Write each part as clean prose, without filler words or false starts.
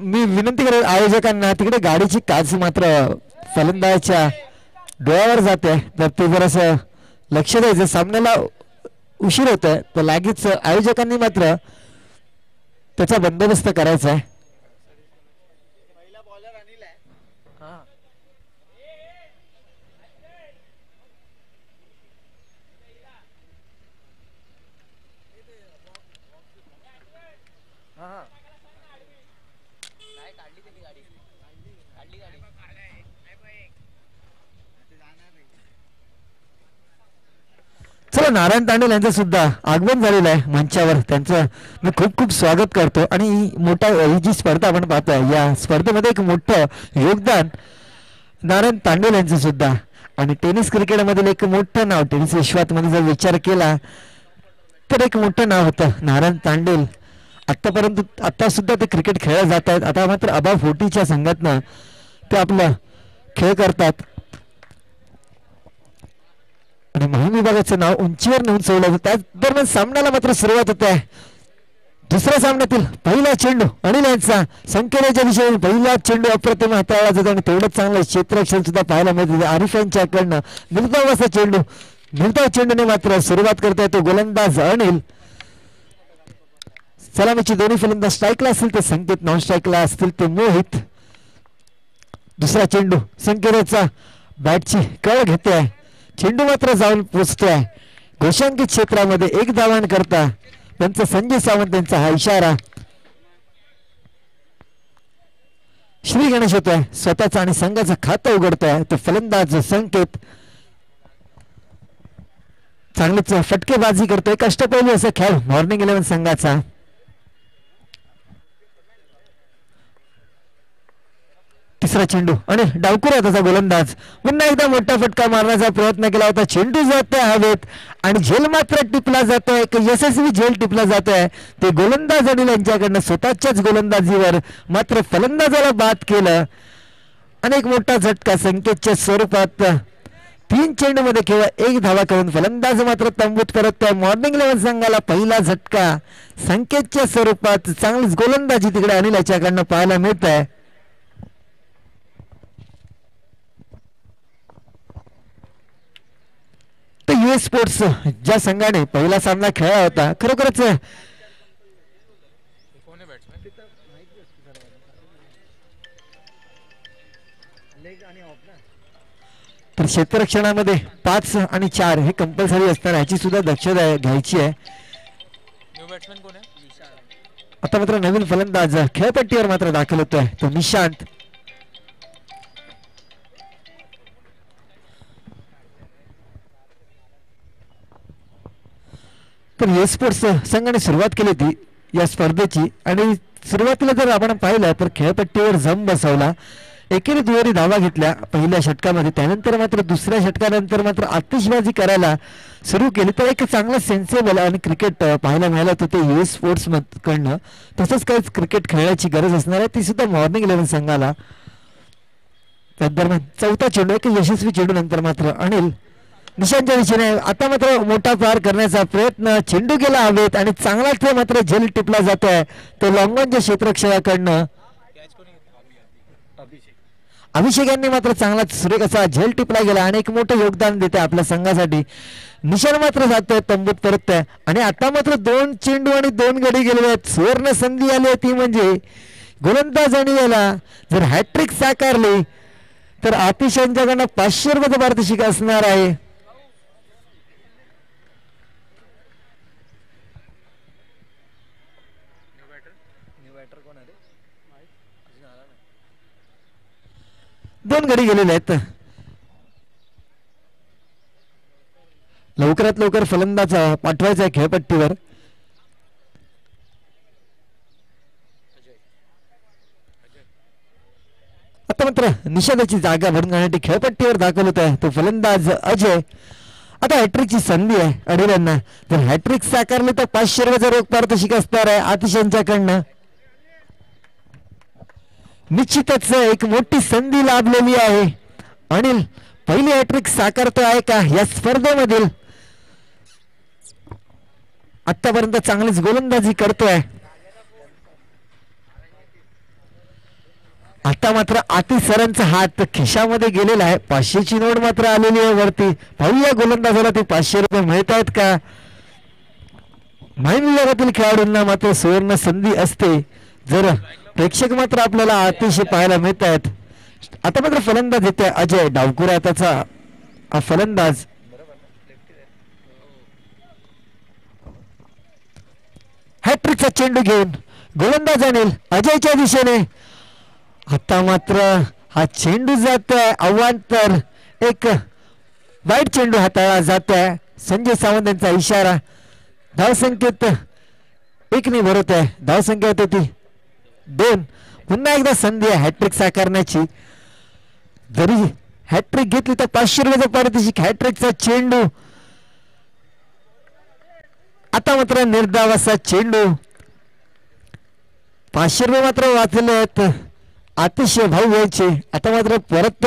मी विनंती करेन आयोजकांना तिकडे गाडीची काच मात्र फलंदाजाच्या डोळ्यावर जाते तर ते जरासं लक्ष द्यायचं. सामन्याला उशीर होत आहे तर लगेच आयोजकांनी मात्र त्याचा बंदोबस्त करायचा आहे. चला नारायण तांडेल यांचं सुद्धा आगमन झालेलं आहे मंचावर. त्यांचं मी खूप खूप स्वागत करतो. आणि ही जी स्पर्धा आपण पाहतोय या स्पर्धेमध्ये एक मोठं योगदान नारायण तांडेल यांचं सुद्धा. आणि टेनिस क्रिकेटमधील एक मोठं नाव टेनिस विश्वात मध्ये जर विचार केला तर एक मोठं नाव होतं नारायण तांडेल. आतापर्यंत आता सुद्धा ते क्रिकेट खेळले जात आहेत. आता मात्र अबाव 40च्या संघातनं ते आपलं खेळ करतात आणि मोहीम विभागाचं नाव उंचीवर नेऊन सोडलं. त्याच दरम्यान सामन्याला मात्र सुरुवात होते. दुसऱ्या सामन्यातील पहिला चेंडू अनिल यांचा संकेताच्या दिशेने पहिला चेंडू अप्रतिम हाताळला जातो आणि तेवढंच चांगलं क्षेत्ररक्षण सुद्धा पाहायला मिळते आरिफ यांच्याकडनं. निर्धाव असा चेंडू निर्धाव चेंडूने मात्र सुरुवात करता येतो गोलंदाज अनिल. सलामीची दोन्ही फलंदाज स्ट्राईकला असतील ते संकेत, नॉन स्ट्राईकला असतील ते मोहित. दुसरा चेंडू संकेताचा बॅटची कळ घेते आहे. चेंडू मात्र जाऊन पोचतोय घोषांकित क्षेत्रामध्ये. एक धावान करता त्यांचा संजय सावंत यांचा हा इशारा. श्री गणेश होतोय स्वतःचा आणि संघाचं खातं उघडतोय तो फलंदाज संकेत. चांगलीच फटकेबाजी करतोय अष्टपैलू असा खेळ मॉर्निंग 11 संघाचा. तिसरा चेंडू आणि डावकुरा त्याचा गोलंदाज पुन्हा एकदा मोठा फटका मारण्याचा प्रयत्न केला होता. चेंडू जातोय हवेत आणि झेल मात्र टिपला जातोय. यशस्वी झेल टिपला जातोय ते गोलंदाज अनिल यांच्याकडनं स्वतःच्याच गोलंदाजीवर मात्र फलंदाजाला बाद केलं. अनेक मोठा झटका संकेतच्या स्वरूपात. 3 चेंडूमध्ये केवळ 1 धावा करून फलंदाज मात्र तंबूत परततोय. मॉर्निंग 11 संघाला पहिला झटका संकेतच्या स्वरूपात. चांगलीच गोलंदाजी तिकडे अनिल याच्याकडनं पाहायला मिळत आहे. US स्पोर्ट्स ज्या संघाने पहिला सामना खेळला होता खरोखरच तर क्षेत्ररक्षणामध्ये 5 आणि 4 हे कंपल्सरी असणार ह्याची सुद्धा दक्षता घ्यायची आहे. आता मात्र नवीन फलंदाज खेळपट्टीवर मात्र दाखल होतोय तो निशांत. तर US स्पोर्ट्स संघाने सुरुवात केली होती या स्पर्धेची आणि सुरुवातीला जर आपण पाहिलं तर खेळपट्टीवर जम बसवला. एकेरी दुहेरी धावा घेतल्या पहिल्या षटकामध्ये. त्यानंतर मात्र दुसऱ्या षटकानंतर मात्र आतिषबाजी करायला सुरू केली. तर एक चांगलं सेन्सेबल आणि क्रिकेट पाहायला मिळालं होतं ते US स्पोर्ट्स कडनं. तसंच काहीच क्रिकेट खेळण्याची गरज असणार आहे ती सुद्धा मॉर्निंग 11 संघाला. त्या दरम्यान चौथा चेंडू एक यशस्वी चेंडू नंतर मात्र अनिल निशांच्या दिशेने आता मात्र मोठा पार करण्याचा प्रयत्न. चेंडू गेला हवेत आणि चांगलाच मात्र झेल टिपला जातोय तो लॉंगॉनच्या क्षेत्ररक्षकाकडनं. अभिषेक यांनी मात्र चांगलाच सुरेख असा झेल टिपला गेला आणि एक मोठं योगदान देते आपल्या संघासाठी. निशाण मात्र जातोय तंबूत परततोय आणि आता मात्र 2 चेंडू आणि 2 गडी गेलेले आहेत. सुवर्ण संधी आली आहे ती म्हणजे गोलंदाज आणि याला जर हॅट्रिक साकारली तर आतिश यांच्याकडनं 500 रुपयाचं पारितोषिक असणार आहे. दोन गडी गेलेले आहेत. लवकरात लवकर फलंदाज पाठवायचा आहे खेळपट्टीवर. आता मात्र निषादाची जागा भरून काढण्यासाठी खेळपट्टीवर दाखल होत आहे तो फलंदाज अजय. आता हॅट्रिकची संधी आहे अडिल यांना. जर हॅट्रिक साकारली तर 500 रुपयाचा रोख पारितोषिक असणार आहे आतिश यांच्याकडनं. निश्चितच एक मोठी संधी लाभलेली आहे. अनिल पहिली हॅट्रिक साकारतो आहे का या स्पर्धेमधील. आतापर्यंत चांगलीच गोलंदाजी करतोय. आता मात्र आतिश सरांचा हात खिशामध्ये गेलेला आहे. 500ची नोट मात्र आलेली आहे वरती. पाहूया गोलंदाजाला ते 500 रुपये मिळत आहेत का. माहीम विभागातील खेळाडूंना मात्र सुवर्ण संधी असते जर प्रेक्षक मात्र आपल्याला अतिशय पाहायला मिळत आहेत. आता मात्र फलंदाज येते अजय डावकुरा. त्याचा फलंदाज हॅट्रिकचा चेंडू घेऊन गोलंदाज अनिल अजयच्या दिशेने. आता मात्र हा चेंडू जातोय अवांतर. एक वाईट चेंडू हाताळला जातोय. संजय सावंत यांचा इशारा. धावसंख्येत 1 ने भरत आहे. धावसंख्या होती ती 2. पुन्हा एकदा संधी आहे हॅट्रिक साकारण्याची. जरी हॅट्रिक घेतली तर 500 रुपयाचा पारितोषिक. हॅट्रिकचा चेंडू. आता मात्र निर्धाव असा चेंडू. 500 रुपये मात्र वाचले आहेत अतिशय भाऊ यांचे. आता मात्र परत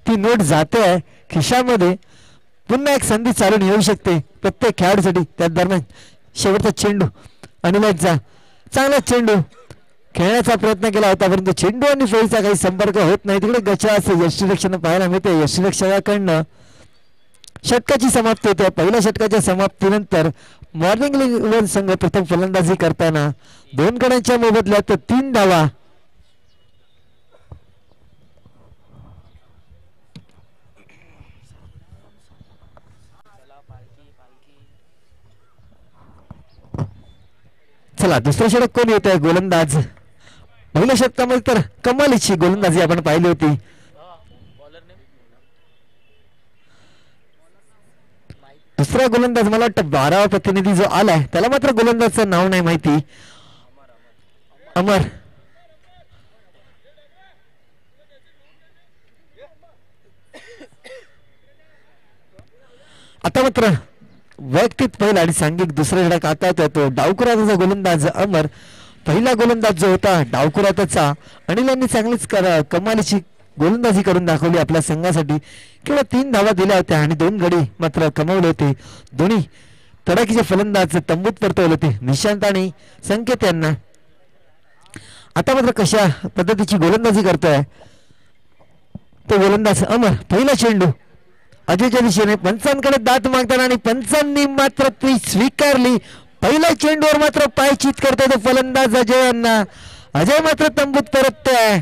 ती नोट जाते आहे खिशामध्ये. पुन्हा एक संधी चालून येऊ शकते प्रत्येक खेळाडूसाठी. त्या दरम्यान शेवटचा चेंडू अनिलांचा चांगला चेंडू खेळण्याचा प्रयत्न केला होता परंतु चेंडू आणि फळीचा काही संपर्क होत नाही. तिकडे गचा असं यष्टीरक्षण पाहायला मिळते. यष्टीरक्षकाकडनं षटकाची समाप्ती होते. पहिल्या षटकाच्या समाप्तीनंतर मॉर्निंग 11 संघ प्रथम फलंदाजी करताना 2 गड्यांच्या मोबदल्यात 3 धावा. चला दुसऱ्या षटक कोण येत आहे गोलंदाज. पहिल्या षटकामध्ये तर कमालीची गोलंदाजी आपण पाहिली होती. दुसरा गोलंदाज मला वाटतं 12वा प्रतिनिधी जो आलाय त्याला मात्र गोलंदाजचं नाव नाही माहिती. अमर. आता मात्र वैयक्तिक पहिला आणि सांघिक दुसरा षटक आता तो डावकुराचा गोलंदाज अमर. पहिला गोलंदाज जो होता डावकुराचा अनिल यांनी चांगलीच कमालीची गोलंदाजी करून दाखवली आपल्या संघासाठी. केवळ 3 धावा दिल्या होत्या आणि 2 गडी मात्र कमावले होते. दोन्ही तडाखीचे फलंदाज तंबूत परतवले होते निशांत आणि संकेत यांना. आता मात्र कशा पद्धतीची गोलंदाजी करतोय तो गोलंदाज अमर. पहिला चेंडू अजयच्या दिशेने. पंचांकडे दात मागताना आणि पंचांनी मात्र ती स्वीकारली. पहिल्या चेंडूवर मात्र पायचीत करतोय तो फलंदाज अजय यांना. अजय मात्र तंबूत परततोय.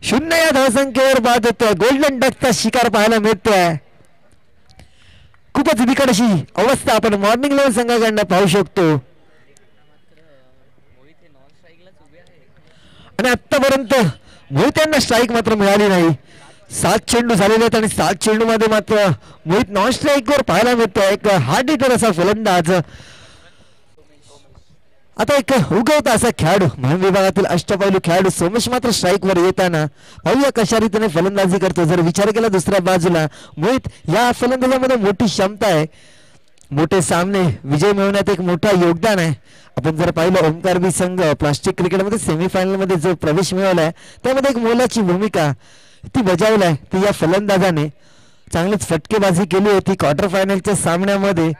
0 या धावसंख्येवर बाद होतोय. गोल्डन डकचा शिकार पाहायला मिळतोय. खूपच बिकट अशी अवस्था आपण मॉर्निंग 11 संघाकडनं पाहू शकतो. आणि आतापर्यंत मोहित यांना स्ट्राईक मात्र मिळाली नाही. 7 चेंडू झालेले आहेत आणि 7 चेंडू मध्ये मात्र मोहित नॉन स्ट्राईक वर पाहायला मिळतोय. एक हार्ड हिटर असा फलंदाज. आता एक उगवता असा खेळाडू म्हणून विभागातील अष्टपैलू खेळाडू सोमेश मात्र स्ट्राईक वर येताना पाहूया कशा रीतीने फलंदाजी करतो. जर विचार केला दुसऱ्या बाजूला मोहित या फलंदाजामध्ये मोठी क्षमता आहे. मोठे सामने विजय मिळवण्यात एक मोठं योगदान आहे. आपण जर पाहिलं ओमकार बी संघ प्लास्टिक क्रिकेटमध्ये सेमीफायनल मध्ये जो प्रवेश मिळवलाय त्यामध्ये एक मोलाची भूमिका ती बजावलाय. ती या फलंदाजाने चांगलीच फटकेबाजी केली होती. क्वार्टर फायनलच्या सामन्यामध्ये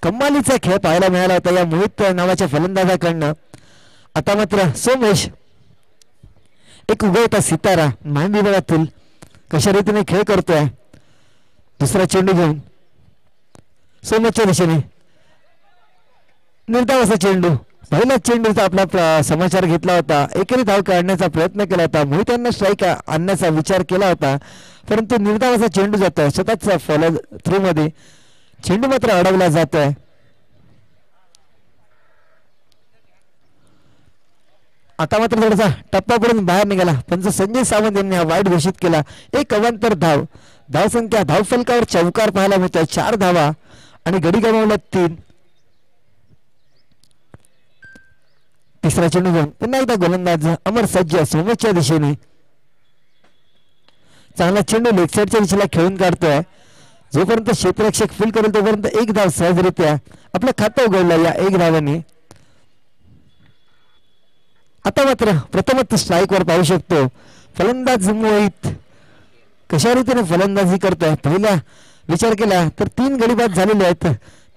कमालीचा खेळ पाहायला मिळाला होता या मोहित नावाच्या फलंदाजाकडनं. आता मात्र सोमेश एक उगवता सितारा माहीम विभागातील कशा रीतीने खेळ करतोय. दुसरा चेंडू घेऊन सोमेशच्या दिशेने निर्धाव असा चेंडू. पहिला चेंडूचा आपला समाचार घेतला होता. एकेरी धाव काढण्याचा प्रयत्न केला होता. मोहित यांना स्ट्राईक आणण्याचा विचार केला होता परंतु निर्धाव असा चेंडू जातोय. स्वतःच फॉलो थ्रू मध्ये चेंडू मात्र अडवला जातोय. आता मात्र थोडासा टप्पा पडून बाहेर निघाला पंच संजय सावंत यांनी हा वाईट घोषित केला. एक अवांतर धाव. धावसंख्या धावफलकावर चौकार पाहायला मिळतोय. 4 धावा आणि गडी गमावला 3. तिसरा चेंडू घेऊन पुन्हा एकदा गोलंदाज अमर सज्ज सोमेशच्या दिशेने. चांगला चेंडू लेग साईडच्या दिशेला खेळून काढतोय. जोपर्यंत क्षेत्ररक्षक फील करेल तोपर्यंत 1 धाव सहजरित्या आपलं खातं उघडलं या 1 धावाने. आता मात्र प्रथमच स्ट्राईक वर पाहू शकतो फलंदाज मोहित कशा रीतीने फलंदाजी करतोय. पहिला विचार केला तर 3 गडी बाद झालेले आहेत.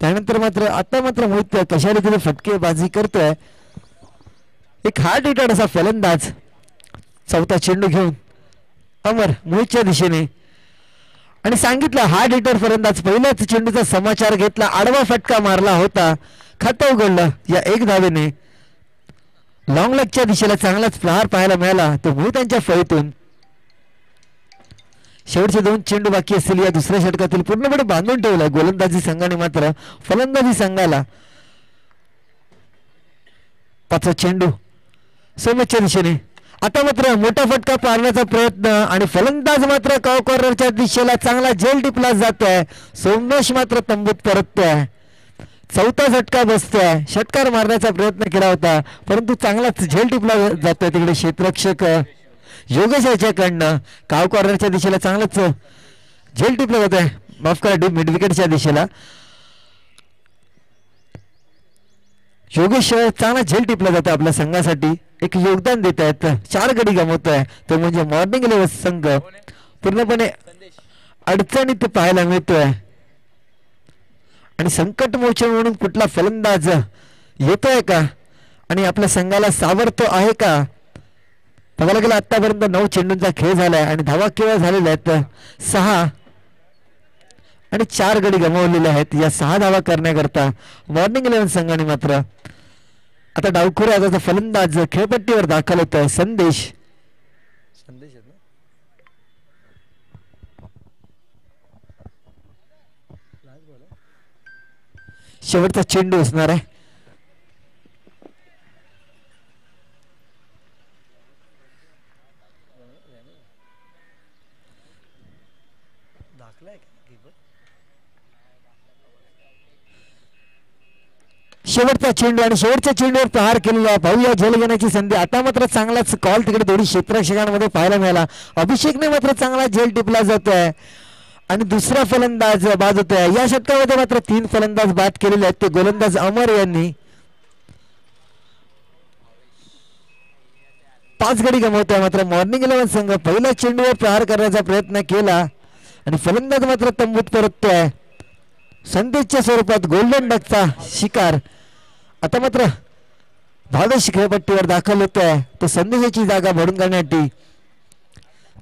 त्यानंतर मात्र आता मात्र मोहित कशा रीतीने फटकेबाजी करतोय. एक हार्ड हिटर असा फलंदाज. चौथा चेंडू घेऊन अमर मोहितच्या दिशेने आणि सांगितलं हार्ड हिटर फलंदाज पहिल्याच चेंडूचा समाचार घेतला, आडवा फटका मारला होता, खातं उघडलं या एक धावेने. लॉंग लेगच्या दिशेला चांगलाच प्रहार पाहायला मिळाला तो मोहितांच्या फळीतून. शेवटचे 2 चेंडू बाकी असतील या दुसऱ्या षटकातील पूर्णपणे बांधून ठेवला गोलंदाजी संघाने मात्र फलंदाजी संघाला. 5वा चेंडू सोमच्या दिशेने आता मात्र मोठा फटका पाडण्याचा प्रयत्न आणि फलंदाज मात्र कॉर्नरच्या दिशेला चांगला झेल टिपला जातोय. सोमनेश मात्र तंबूत परततोय. चौथा झटका बसतोय. षटकार मारण्याचा प्रयत्न केला होता परंतु चांगलाच झेल टिपला जातोय तिकडे क्षेत्ररक्षक योगेश याच्याकडनं. काव कॉर्नरच्या दिशेला चांगलंच झेल टिपलं जात आहे, माफ करा डीप मिड विकेटच्या दिशेला. योगेश चांगला झेल टिपला जातो आपल्या संघासाठी, एक योगदान देत आहेत. 4 गडी गमवतोय तो म्हणजे मॉर्निंग 11 संघ पूर्णपणे अडचणीत पाहायला मिळतोय. आणि संकट मोचन म्हणून कुठला फलंदाज येतोय का आणि आपल्या संघाला सावरतो आहे का बघायला गेला. आतापर्यंत 9 चेंडूंचा खेळ झालाय आणि धावा केवळ झालेल्या आहेत 6 आणि 4 गडी गमावलेले आहेत. या 6 धावा करण्याकरता मॉर्निंग 11 संघाने मात्र आता डावखुरा आता फलंदाज खेळपट्टीवर दाखल होत आहे. संदेश शेवटचा चेंडू असणार आहे. शेवटचा चेंडू आणि शेवटच्या चेंडूवर प्रहार केलेला भाऊया झेल घेण्याची संधी. आता मात्र चांगलाच कॉल तिकडे दोन्ही क्षेत्ररक्षकांमध्ये पाहायला मिळाला. अभिषेकने मात्र चांगला झेल टिपला जातोय आणि दुसरा फलंदाज बाद होतोय. या षटकामध्ये मात्र 3 फलंदाज बाद केलेले आहेत ते गोलंदाज अमर यांनी. 5 गडी गमावतोय मात्र मॉर्निंग 11 संघ. पहिल्या चेंडूवर प्रहार करण्याचा प्रयत्न केला आणि फलंदाज मात्र तंबूत परततोय. संदेशच्या स्वरूपात गोल्डन डकचा शिकार आता मात्र द्वादश खेळपट्टीवर दाखल होतोय. तो संदेशाची जागा भरून काढण्यासाठी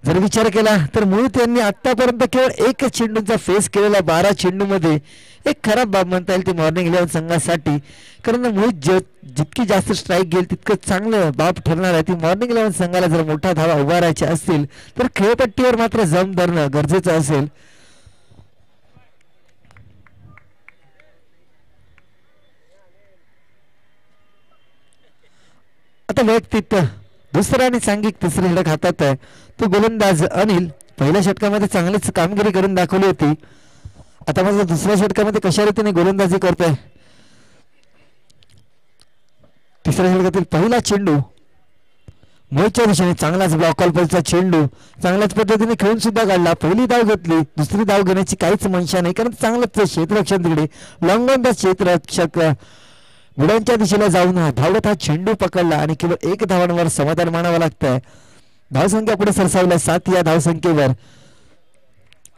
जर विचार केला तर मोहित यांनी आतापर्यंत केवळ 1 चेंडूचा फेस केलेला 12 चेंडूमध्ये एक खराब बाब म्हणता येईल ती मॉर्निंग 11 संघासाठी. कारण मोहित जितकी जास्त स्ट्राईक घेईल तितकं चांगलं बाब ठरणार आहे. ती मॉर्निंग 11 संघाला जर मोठा धावा उभारायच्या असतील तर खेळपट्टीवर मात्र जम धरणं गरजेचं असेल. आता वैयक्तिक दुसरा आणि सांघिक तिसरी षटक हातात आहे तो गोलंदाज अनिल. पहिल्या षटकामध्ये चांगलीच कामगिरी करून दाखवली होती. आता मात्र दुसऱ्या षटकामध्ये कशा रीतीने गोलंदाजी करतोय. तिसऱ्या षटकातील पहिला चेंडू मोहितच्या दिशेने चांगलाच ब्लॉक कॉलचा चेंडू चांगल्याच पद्धतीने खेळून सुद्धा काढला. पहिली धाव घेतली, दुसरी धाव घेण्याची काहीच मनशा नाही कारण चांगलंच क्षेत्ररक्षण तिकडे लॉंगॉनचा क्षेत्ररक्षक बुडांच्या दिशेला जाऊन धावत हा चेंडू पकडला आणि केवळ 1 धावांवर समाधान मानावं लागतंय. धावसंख्या पुढे सरसावल्या 7 या धावसंख्येवर.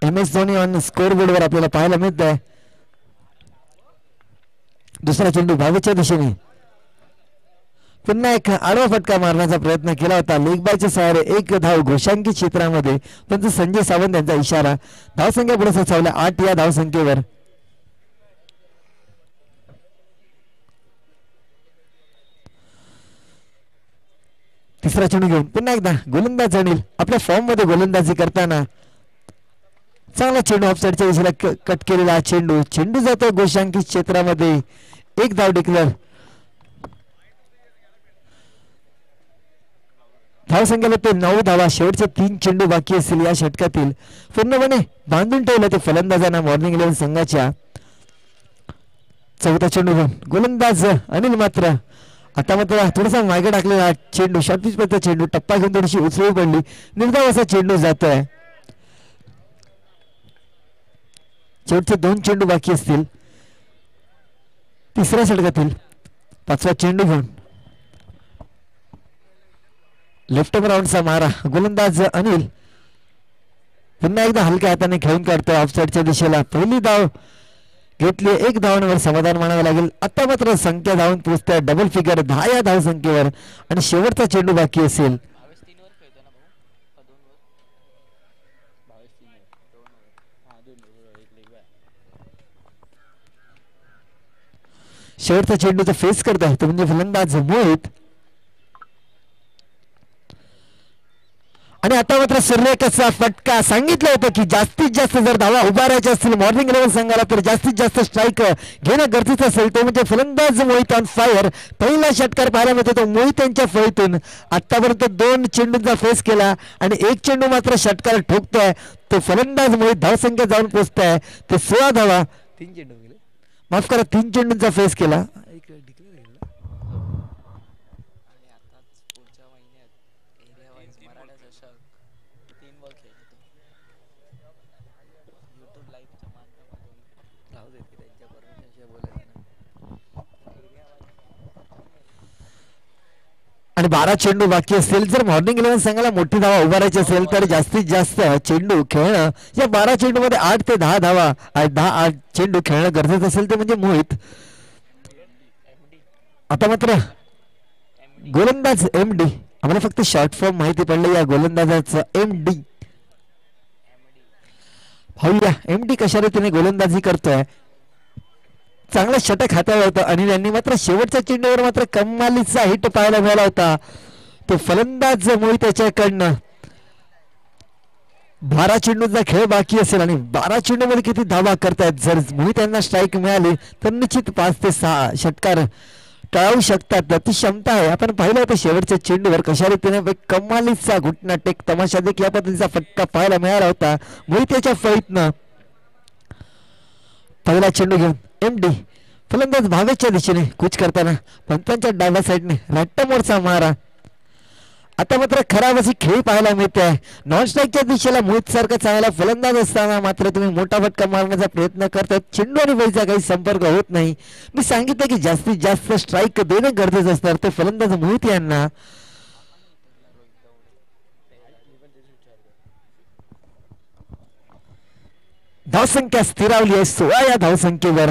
MS धोनी ऑन स्कोर बोर्डवर आपल्याला पाहायला मिळत आहे. दुसरा चेंडू भावेच्या दिशेने पुन्हा एक आडवा फटका मारण्याचा प्रयत्न केला होता लेग बायच्या सहारे 1 धाव घोषांकित क्षेत्रामध्ये पण संजय सावंत यांचा इशारा. धावसंख्या पुढे सरसावल्या 8 या धावसंख्येवर. तिसरा चेंडू घेऊन पुन्हा एकदा गोलंदाज अनिल आपल्या फॉर्म मध्ये गोलंदाजी करताना चांगला चेंडू ऑफसाईडच्या दिशेला कट केलेला चेंडू जातो घोषांकित क्षेत्रामध्ये. 1 धाव डिक्लेअर. धावसंख्येला ते 9 धावा. शेवटचे 3 चेंडू बाकी असतील या षटकातील. पूर्णपणे बांधून ठेवलं ते फलंदाजांना मॉर्निंग 11 संघाच्या. चौथा चेंडू घेऊन गोलंदाज अनिल मात्र आता मात्र थोडासा मागे टाकलेला चेंडू शॉर्ट पिच पडता चेंडू टप्पा घेऊन थोडीशी उचलू पडली. निर्धाव असा चेंडू जातोय. शेवटचे 2 चेंडू बाकी असतील तिसऱ्या षटकातील. 5वा चेंडू घेऊन लेफ्ट राऊंडचा मारा गोलंदाज अनिल पुन्हा एकदा हलक्या हाताने खेळून काढतोय ऑफसाईडच्या दिशेला. पहिली धाव घेतली. 1 धावांवर समाधान मानावं लागेल. आता मात्र संख्या धावून पोहोचते डबल फिगर 10 या धावसंख्येवर आणि शेवटचा चेंडू बाकी असेल. शेवटचा चेंडूचा फेस करत आहे तो म्हणजे फलंदाज मोहित. आणि आता मात्र सूर्यकाचा फटका. सांगितलं होतं की जास्तीत जास्त जर धावा उभारायच्या असतील मॉर्निंग लेव्हल संघाला तर जास्तीत जास्त स्ट्राईक घेणं गरजेचं असेल. तो म्हणजे फलंदाज मोहित ऑन फायर. पहिला षटकार पाहायला मिळतो तो मोहित यांच्या फळीतून. आतापर्यंत 2 चेंडूंचा फेस केला आणि 1 चेंडू मात्र षटकार ठोकतोय. तो फलंदाज मोहित धावसंख्या जाऊन पोहोचताय ते 16 धावा. 3 चेंडू गेले, माफ करा, 3 चेंडूंचा फेस केला. आणि 12 चेंडू बाकी असतील. जर मॉर्निंग इलेव्हन संघाला मोठी धावा उभारायची असेल तर जास्तीत जास्त चेंडू खेळणं या 12 चेंडू मध्ये 8 ते 10 धावा 10-8 चेंडू खेळणं गरजेचं असेल ते म्हणजे मोहित. आता मात्र गोलंदाज एम डी. आम्हाला फक्त शॉर्ट फॉर्म माहिती पडलं या गोलंदाजाचं एम डी. पाहूया एम डी कशा रीतीने गोलंदाजी करतोय. चांगला षटक हाताळलं होतं अनिल यांनी. मात्र शेवटच्या चेंडूवर मात्र कमालीचा हिट पाहायला मिळाला होता. तो फलंदाज मोहित याच्याकडनं. 12 चेंडूंचा खेळ बाकी असेल आणि 12 चेंडूमध्ये किती धावा करतायत. जर मोहित यांना स्ट्राईक मिळाली तर निश्चित 5 ते 6 षटकार टाळू शकतात. ती क्षमता आहे. आपण पाहिलं होतं शेवटच्या चेंडूवर कशा रीतीने कमालीचा घुटना टेक तमाशा देखील या पद्धतीचा फटका पाहायला मिळाला होता मोहित याच्या फळीतनं. पहिला चेंडू घेऊन एम डी. फलंदाज भावेच्या दिशेने कूच करताना पंतांच्या डाव्या साईडने रट्टामोडचा मारा. आता मात्र खराब अशी खेळी पाहायला मिळते आहे. नॉन स्ट्राईकच्या दिशेला मोहित सारखा चांगला फलंदाज असताना मात्र तुम्ही मोठा फटका मारण्याचा प्रयत्न करतात. चेंडू आणि वेळीचा काही संपर्क होत नाही. मी सांगितलं की जास्तीत जास्त स्ट्राईक देणं गरजेचं असतं. ते फलंदाज मोहित यांना. धावसंख्या स्थिरावली आहे 16 या धावसंख्येवर.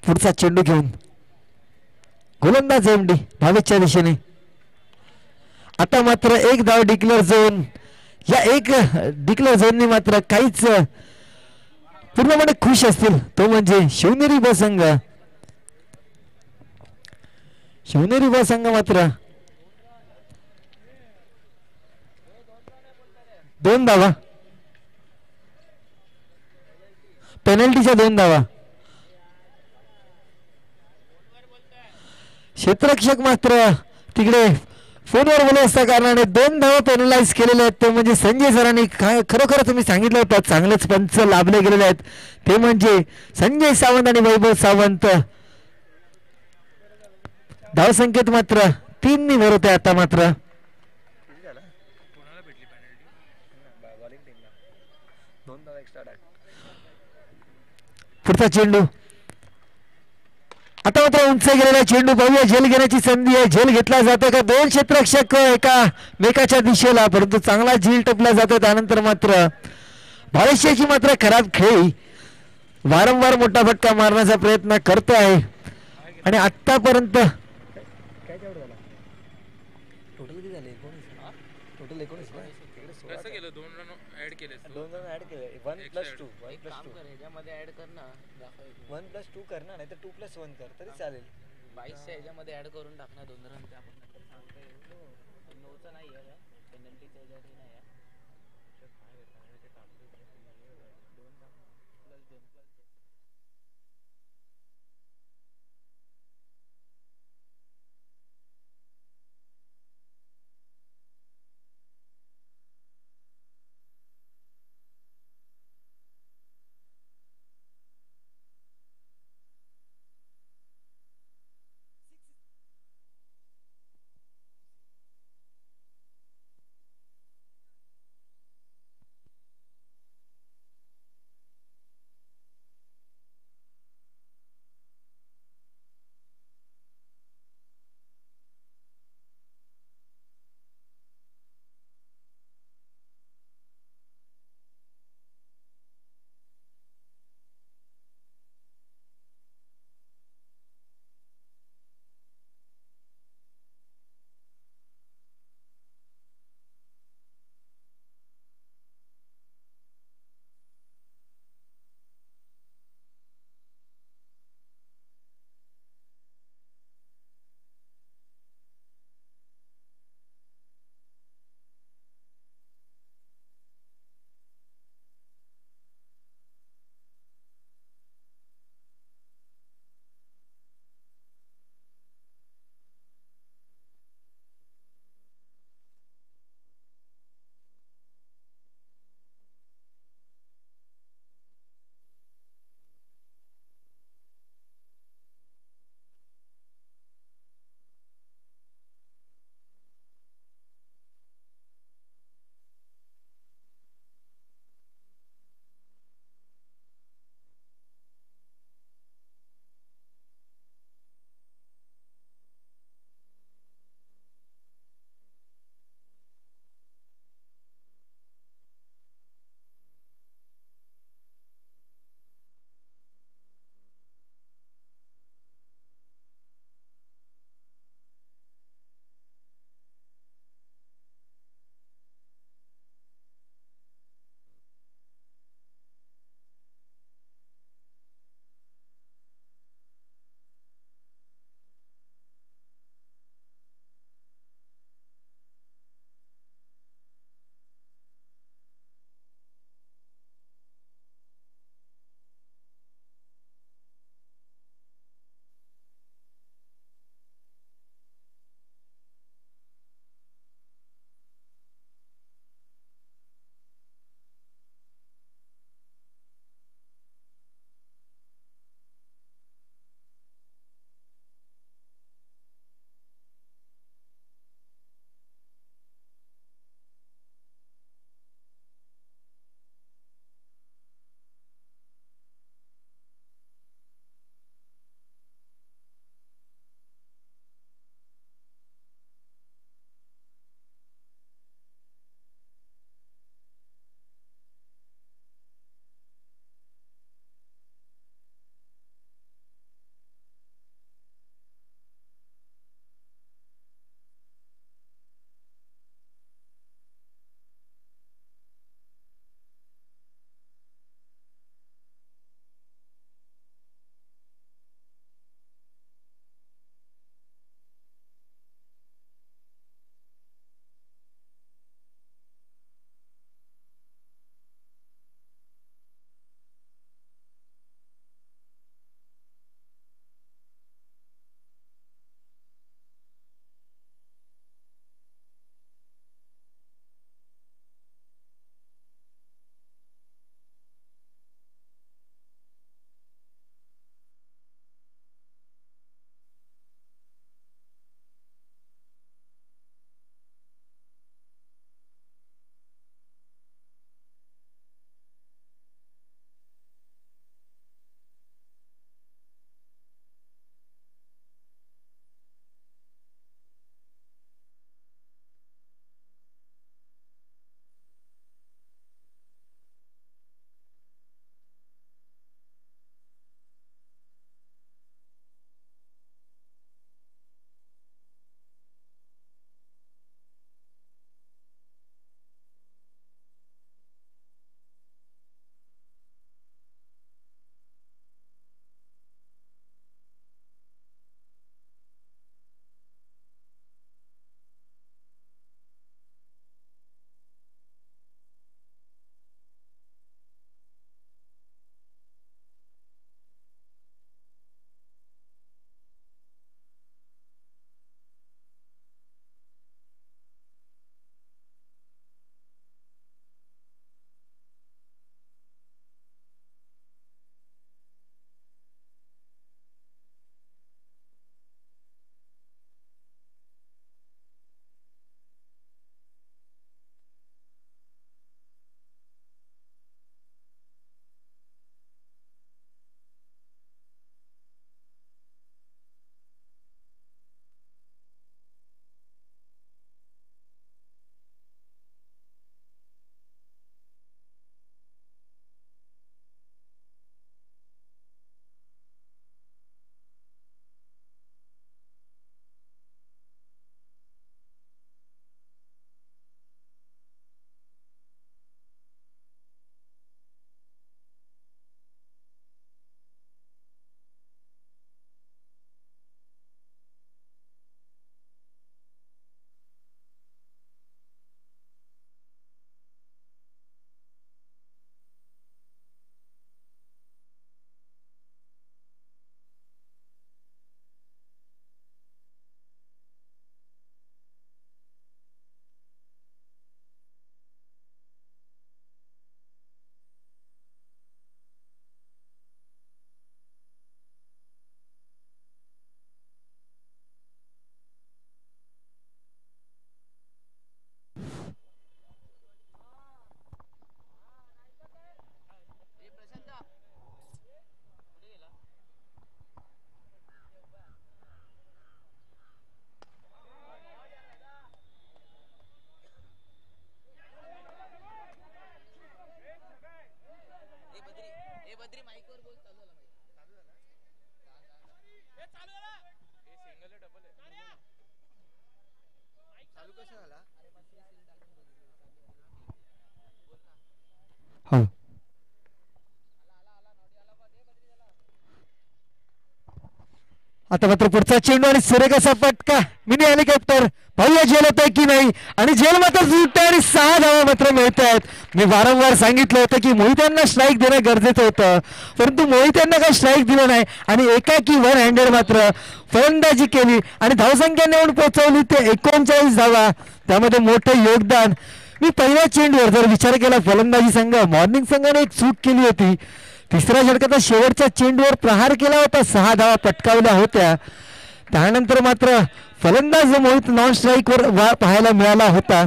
पुढचा चेंडू घेऊन गोलंदाज एम डी भावेच्या दिशेने. आता मात्र एक धाव डिक्लेअर झोन. या एक डिक्लेअर झोननी मात्र काहीच पूर्णपणे खुश असतील तो म्हणजे शिवनेरी ब संघ. शिवनेरी ब संघ मात्र 2 धावा पेनल्टीच्या 2 धावा. क्षेत्ररक्षक मात्र तिकडे फोनवर बोलत असता कारणाने 2 धावा पेनलाइज केलेले आहेत. ते म्हणजे संजय सरांनी खरोखर तुम्ही सांगितलं होतं चांगलेच पंच लाभले गेलेले आहेत. ते म्हणजे संजय सावंत आणि वैभव सावंत. धावसंख्येत मात्र 3 भर होते. आता मात्र पुढचा चेंडू. आता मात्र उंच गेलेला चेंडू. पाहूया झेल घेण्याची संधी आहे. झेल घेतला जातो का 2 क्षेत्ररक्षक एका मेकाच्या दिशेला. परंतु चांगला झेल टपला जातो. त्यानंतर मात्र भावेशाची मात्र खराब खेळी वारंवार मोठा फटका मारण्याचा प्रयत्न करतो आहे. आणि आतापर्यंत वन प्लस टू कर ना, नाही तर 2+1 कर तरी चालेल. 22च्या ह्याच्यामध्ये ऍड करून टाकणार 2 रन. ते आपण नंतर सांगता येईल. 9चा नाही आहे पेनल्टीच्या ह्याच्यात नाही आहे. हो. आता मात्र पुढचा चेंडू आणि सुरेखाचा फटका मिनी हेलिकॉप्टर पाहूया झेल होत की नाही आणि झेल मात्र सुटते आणि 6 धावा मात्र मिळत आहेत. मी वारंवार सांगितलं होतं की मोहित यांना स्ट्राईक देणं गरजेचं होतं, परंतु मोहित यांना काही स्ट्राईक दिलं नाही आणि एकाकी वन हँडेड मात्र फलंदाजी केली आणि धावसंख्या नेऊन पोहोचवली ते 39 धावा. त्यामध्ये मोठं योगदान. मी पहिल्या चेंडूवर जर विचार केला फलंदाजी संघ मॉर्निंग संघाने एक चूक केली होती. तिसऱ्या षटकाचा शेवटच्या चेंडूवर प्रहार केला होता, 6 धावा पटकावल्या होत्या. त्यानंतर मात्र फलंदाज मोहित नॉन स्ट्राईकवर पाहायला मिळाला होता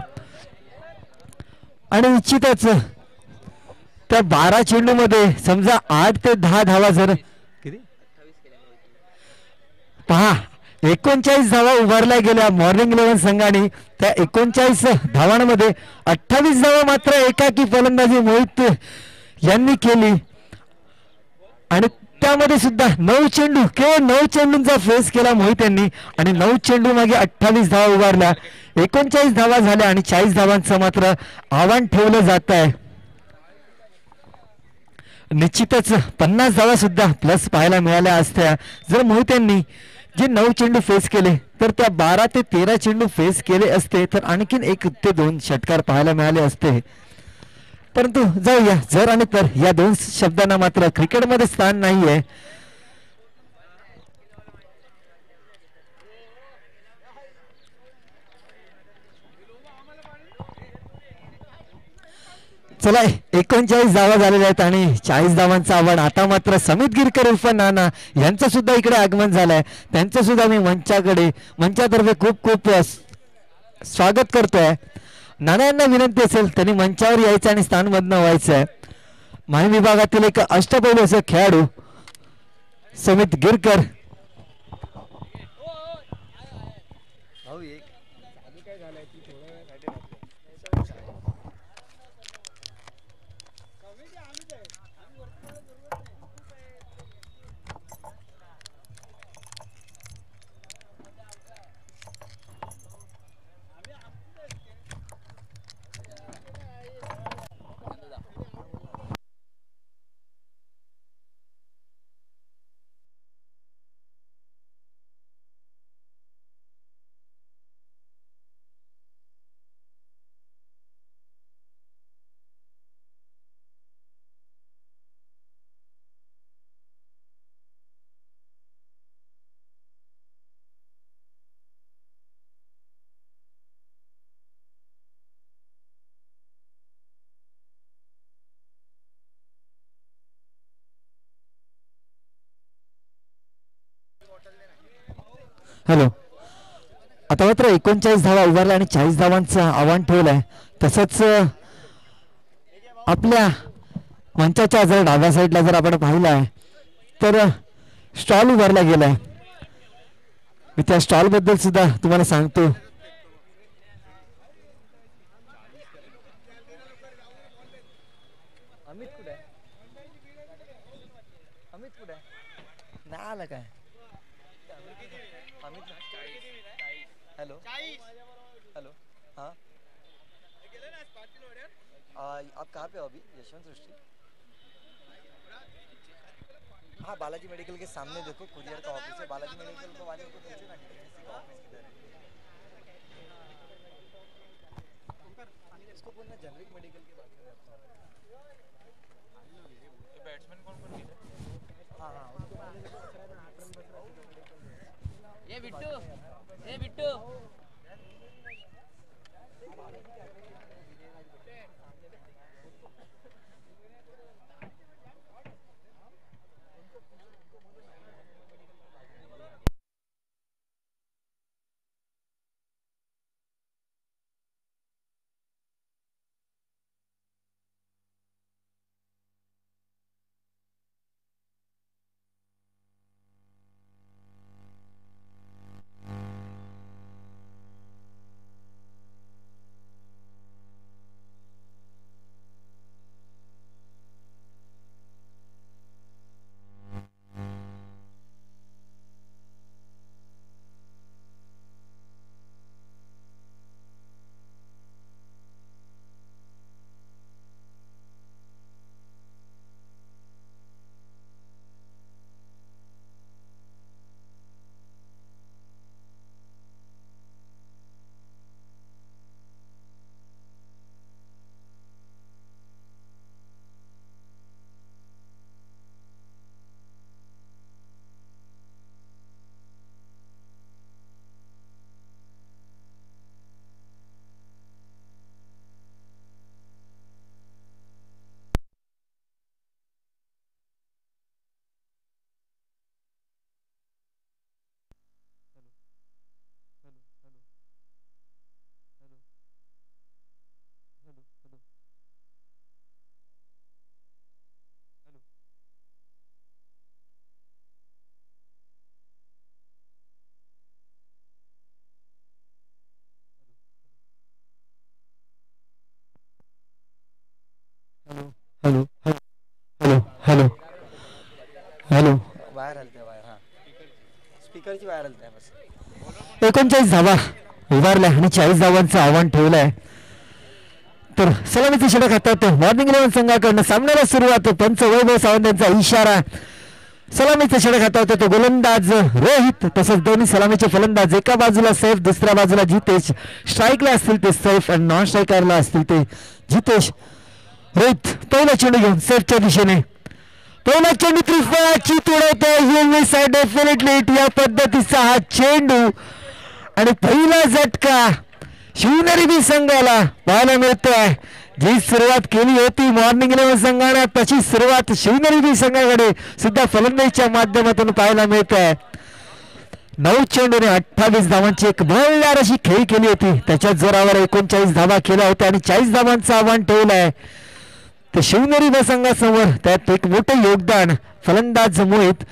आणि निश्चितच त्या 12 चेंडूमध्ये समजा 8 ते 10 धावा जर पहा 39 धावा उभारल्या गेल्या मॉर्निंग 11 संघाने. त्या 39 धावांमध्ये 28 धावा मात्र एकाकी फलंदाजी मोहित यांनी केली आणि त्यामध्ये सुद्धा 9 चेंडू केवळ 9 चेंडूंचा फेस केला मोहित यांनी आणि 9 चेंडू मागे 28 धावा उभारल्या. 39 धावा झाल्या आणि 40 धावांचं मात्र आव्हान ठेवलं जात आहे. निश्चितच 50 धावा सुद्धा प्लस पाहायला मिळाल्या असत्या जर मोहित यांनी जे 9 चेंडू फेस केले तर त्या 12 ते 13 चेंडू फेस केले असते तर आणखीन 1 ते 2 षटकार पाहायला मिळाले असते. परंतु जाऊया जर आणि तर या 2 शब्दांना मात्र क्रिकेटमध्ये स्थान नाहीये. चला 39 धावा झालेल्या आहेत आणि 40 धावांचं आव्हान. आता मात्र समित गिरकर उर्फ नाना यांचं सुद्धा इकडे आगमन झालंय. त्यांचं सुद्धा मी मंचातर्फे खूप खूप स्वागत करतोय. नाना यांना विनंती असेल त्यांनी मंचावर यायचं आणि स्थानबद्ध व्हायचं आहे. माहिती विभागातील एक अष्टपैलू असे खेळाडू समित गिरकर. हॅलो. आता मात्र 39 धावा उभारल्या आणि 40 धावांचं आव्हान ठेवलंय. तसंच आपल्या मंचाच्या जर डाव्या साईडला जर आपण पाहिलं तर स्टॉल उभारला गेलाय. मी त्या स्टॉल बद्दल सुद्धा तुम्हाला सांगतो. अमित कुठे नाही आला काय? Hello hello. हाँ आप कहाँ पे हो अभी? यशवंत सृष्टि. हाँ बालाजी मेडिकल के सामने देखो कुरियर का ऑफिस है. बालाजी मेडिकल को वाले को पूछो ना किसी का ऑफिस किधर है. इसको बोलना जनरिक मेडिकल की बात कर रहा था. बैट्समैन कौन कौन है? हाँ हाँ उसको ये Bittu hello hello hello hello. Wire हलते वायर, हां स्पीकरची वायर हलते बस. 39 धावा उभारल्या आणि 40 धावांचं आव्हान ठेवलंय. तर सलामीची षटक हातात मॉर्निंग 11 संघाकडनं सामन्याला सुरुवात. पंच वैभव सावंत यांचा इशारा. सलामीचं षटक हातात तो गोलंदाज रोहित, तसंच दोन्ही सलामीचे फलंदाज, एका बाजूला सैफ दुसऱ्या बाजूला जितेश. स्ट्राईकला असतील ते सैफ आणि नॉन स्ट्रायकरला असतील ते जितेश. रोहित पहिला चेंडू घेऊन सैफच्या दिशेने. पहिला चेंडू त्रिफळाची तोडवतोय डेफिनेटली या पद्धतीचा हा चेंडू आणि पहिला झटका शिवनेरी बी संघाला पाहायला मिळतोय. जी सुरुवात केली होती मॉर्निंग 11 संघाने, तशी सुरुवात शिवनेरी बी संघाकडे सुद्धा फलंदाजीच्या माध्यमातून पाहायला मिळत आहे. 9 चेंडूने 28 धावांची एक मल्हार अशी खेळी केली होती. त्याच्या जोरावर 39 धावा केल्या होत्या आणि 40 धावांचं आव्हान ठेवलं आहे. तर शिवनेरी बी संघासमोर त्यात एक मोठं योगदान फलंदाज मोहित.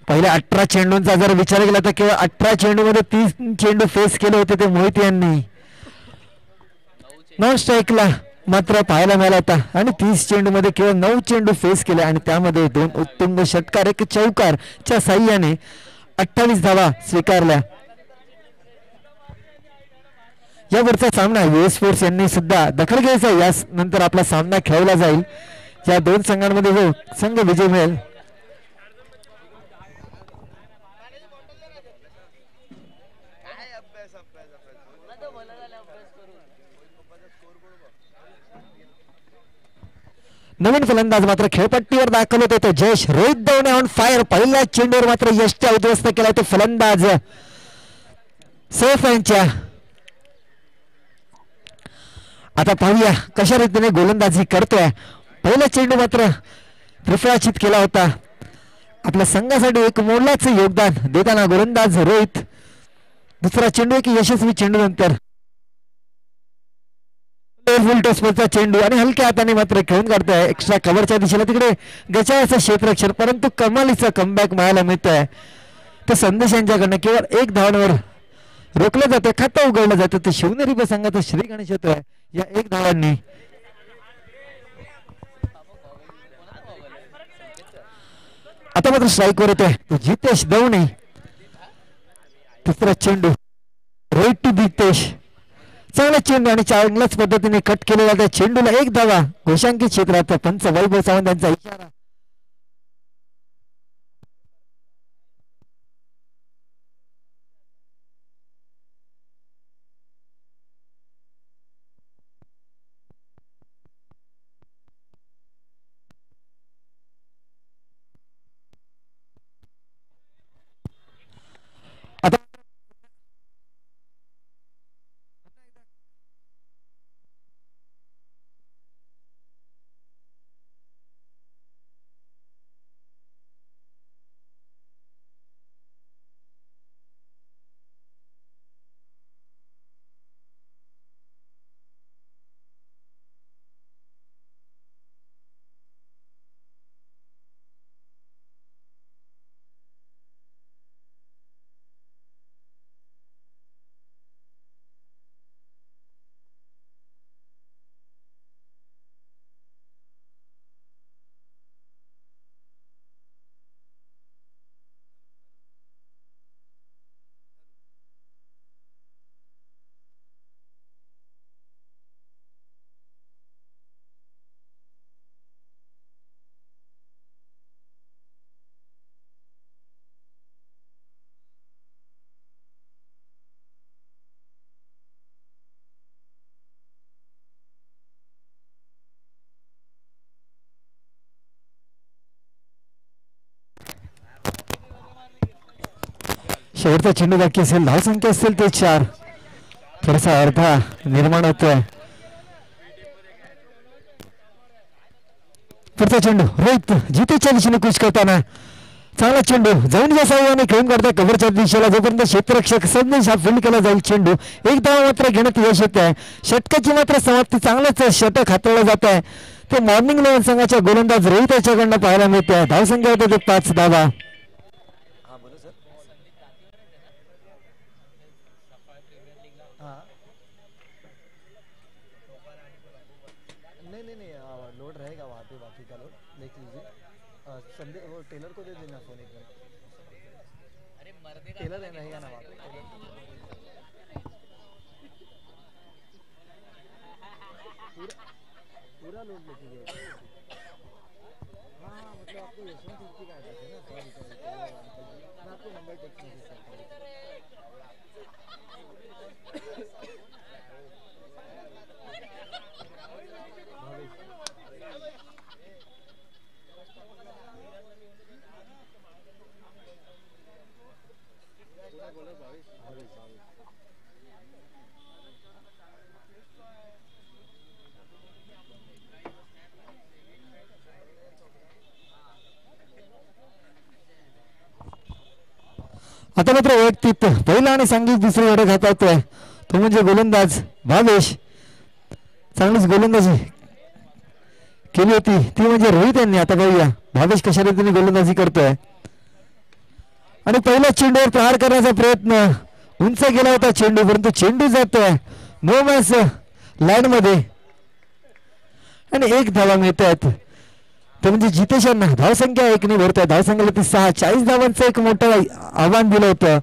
पहिल्या 18 चेंडूंचा जर विचार केला तर केवळ 18 चेंडूमध्ये 30 चेंडू फेस केले होते ते मोहित यांनी. नॉन स्ट्राईकला मात्र पाहायला मिळाला होता आणि 30 चेंडूमध्ये केवळ 9 चेंडू फेस केले आणि त्यामध्ये 2 उत्तुंग षटकार, एक चौकारच्या साह्याने 28 धावा स्वीकारल्या. यावरचा सामना US स्पोर्ट्स यांनी सुद्धा दखल घ्यायचा. या नंतर आपला सामना खेळला जाईल. या दोन संघांमध्ये जो संघ विजय मिळेल नवीन फलंदाज मात्र खेळपट्टीवर दाखल होते तो जयेश. Rohit Davane on fire. पहिल्या चेंडूवर मात्र यष्टी उद्ध्वस्त केला तो फलंदाज सैफ यांच्या. आता पाहूया कशा रीतीने गोलंदाजी करतोय. पहिला चेंडू मात्र त्रिफळाचीत केला होता. आपल्या संघासाठी एक मोलाचं योगदान देताना गोलंदाज रोहित. दुसरा चेंडू एक यशस्वी चेंडू नंतर टॉसचा चेंडू आणि हलक्या हाताने मात्र खेळून काढतोय एक्स्ट्रा कव्हरच्या दिशेला. तिकडे गचाळाचं क्षेत्ररक्षण, परंतु कमालीचा कमबॅक मिळायला मिळतोय. तर संदेश यांच्याकडनं केवळ 1 धावांवर रोखलं जातं, खातं उघडलं जातं. ते शिवनेरी बी संघाचा श्री गणेश होतोय या 1 धावांनी. आता मात्र स्ट्राईकवर येतोय जितेश दवणे. तिसरा चेंडू रोहित टू जितेश. चांगला चेंडू आणि चांगल्याच पद्धतीने कट केलेला त्या चेंडूला 1 धावा घोषांकित क्षेत्रात. पंच वैभव सावंत यांचा इशारा. आता शेवटचा चेंडू बाकी असेल. धावसंख्या असेल ते 4. थोडासा अर्धा निर्माण होतोय. पुढचा चेंडू रोहित जितेशच्या दिशेने कूच करताना चांगला चेंडू जाऊनच्या साह्याने खेळून काढताय कव्हरच्या दिशेला. जोपर्यंत क्षेत्ररक्षक संदेश हा फील्ड केला जाईल चेंडू 1 धावा मात्र घेण्यात यश येत आहे. षटकाची मात्र समाप्ती. चांगलंच षटक हाताळलं जात आहे. ते मॉर्निंग 11 संघाच्या गोलंदाज रोहित याच्याकडनं पाहायला मिळते. धावसंख्या होते ते 5 धावा. अरे मर्दे का केलं नाही का ना पूरा लोड लेके गए हाँ मतलब आपको यशवंत की का है ना सॉरी मैं आपको नंबर टेक्स्ट मैसेज करता हूँ आता मात्र वैयक्तिक पहिला आणि संगीत दुसरी गडे हातावतोय तो म्हणजे गोलंदाज भावेश. चांगलीच गोलंदाजी केली होती ती म्हणजे रोहित यांनी. आता बघूया भावेश कशा रीतीने गोलंदाजी करतोय आणि पहिल्या चेंडूवर प्रहार करण्याचा प्रयत्न उंच गेला होता चेंडू परंतु चेंडू जातोय नो मॅच लाईन मध्ये आणि एक धावा मिळत आहेत ते म्हणजे जितेश यांना. धावसंख्या 1 ने भरतोय. धावसंख्येला ती 6 40 धावांचं एक मोठं आव्हान दिलं होतं.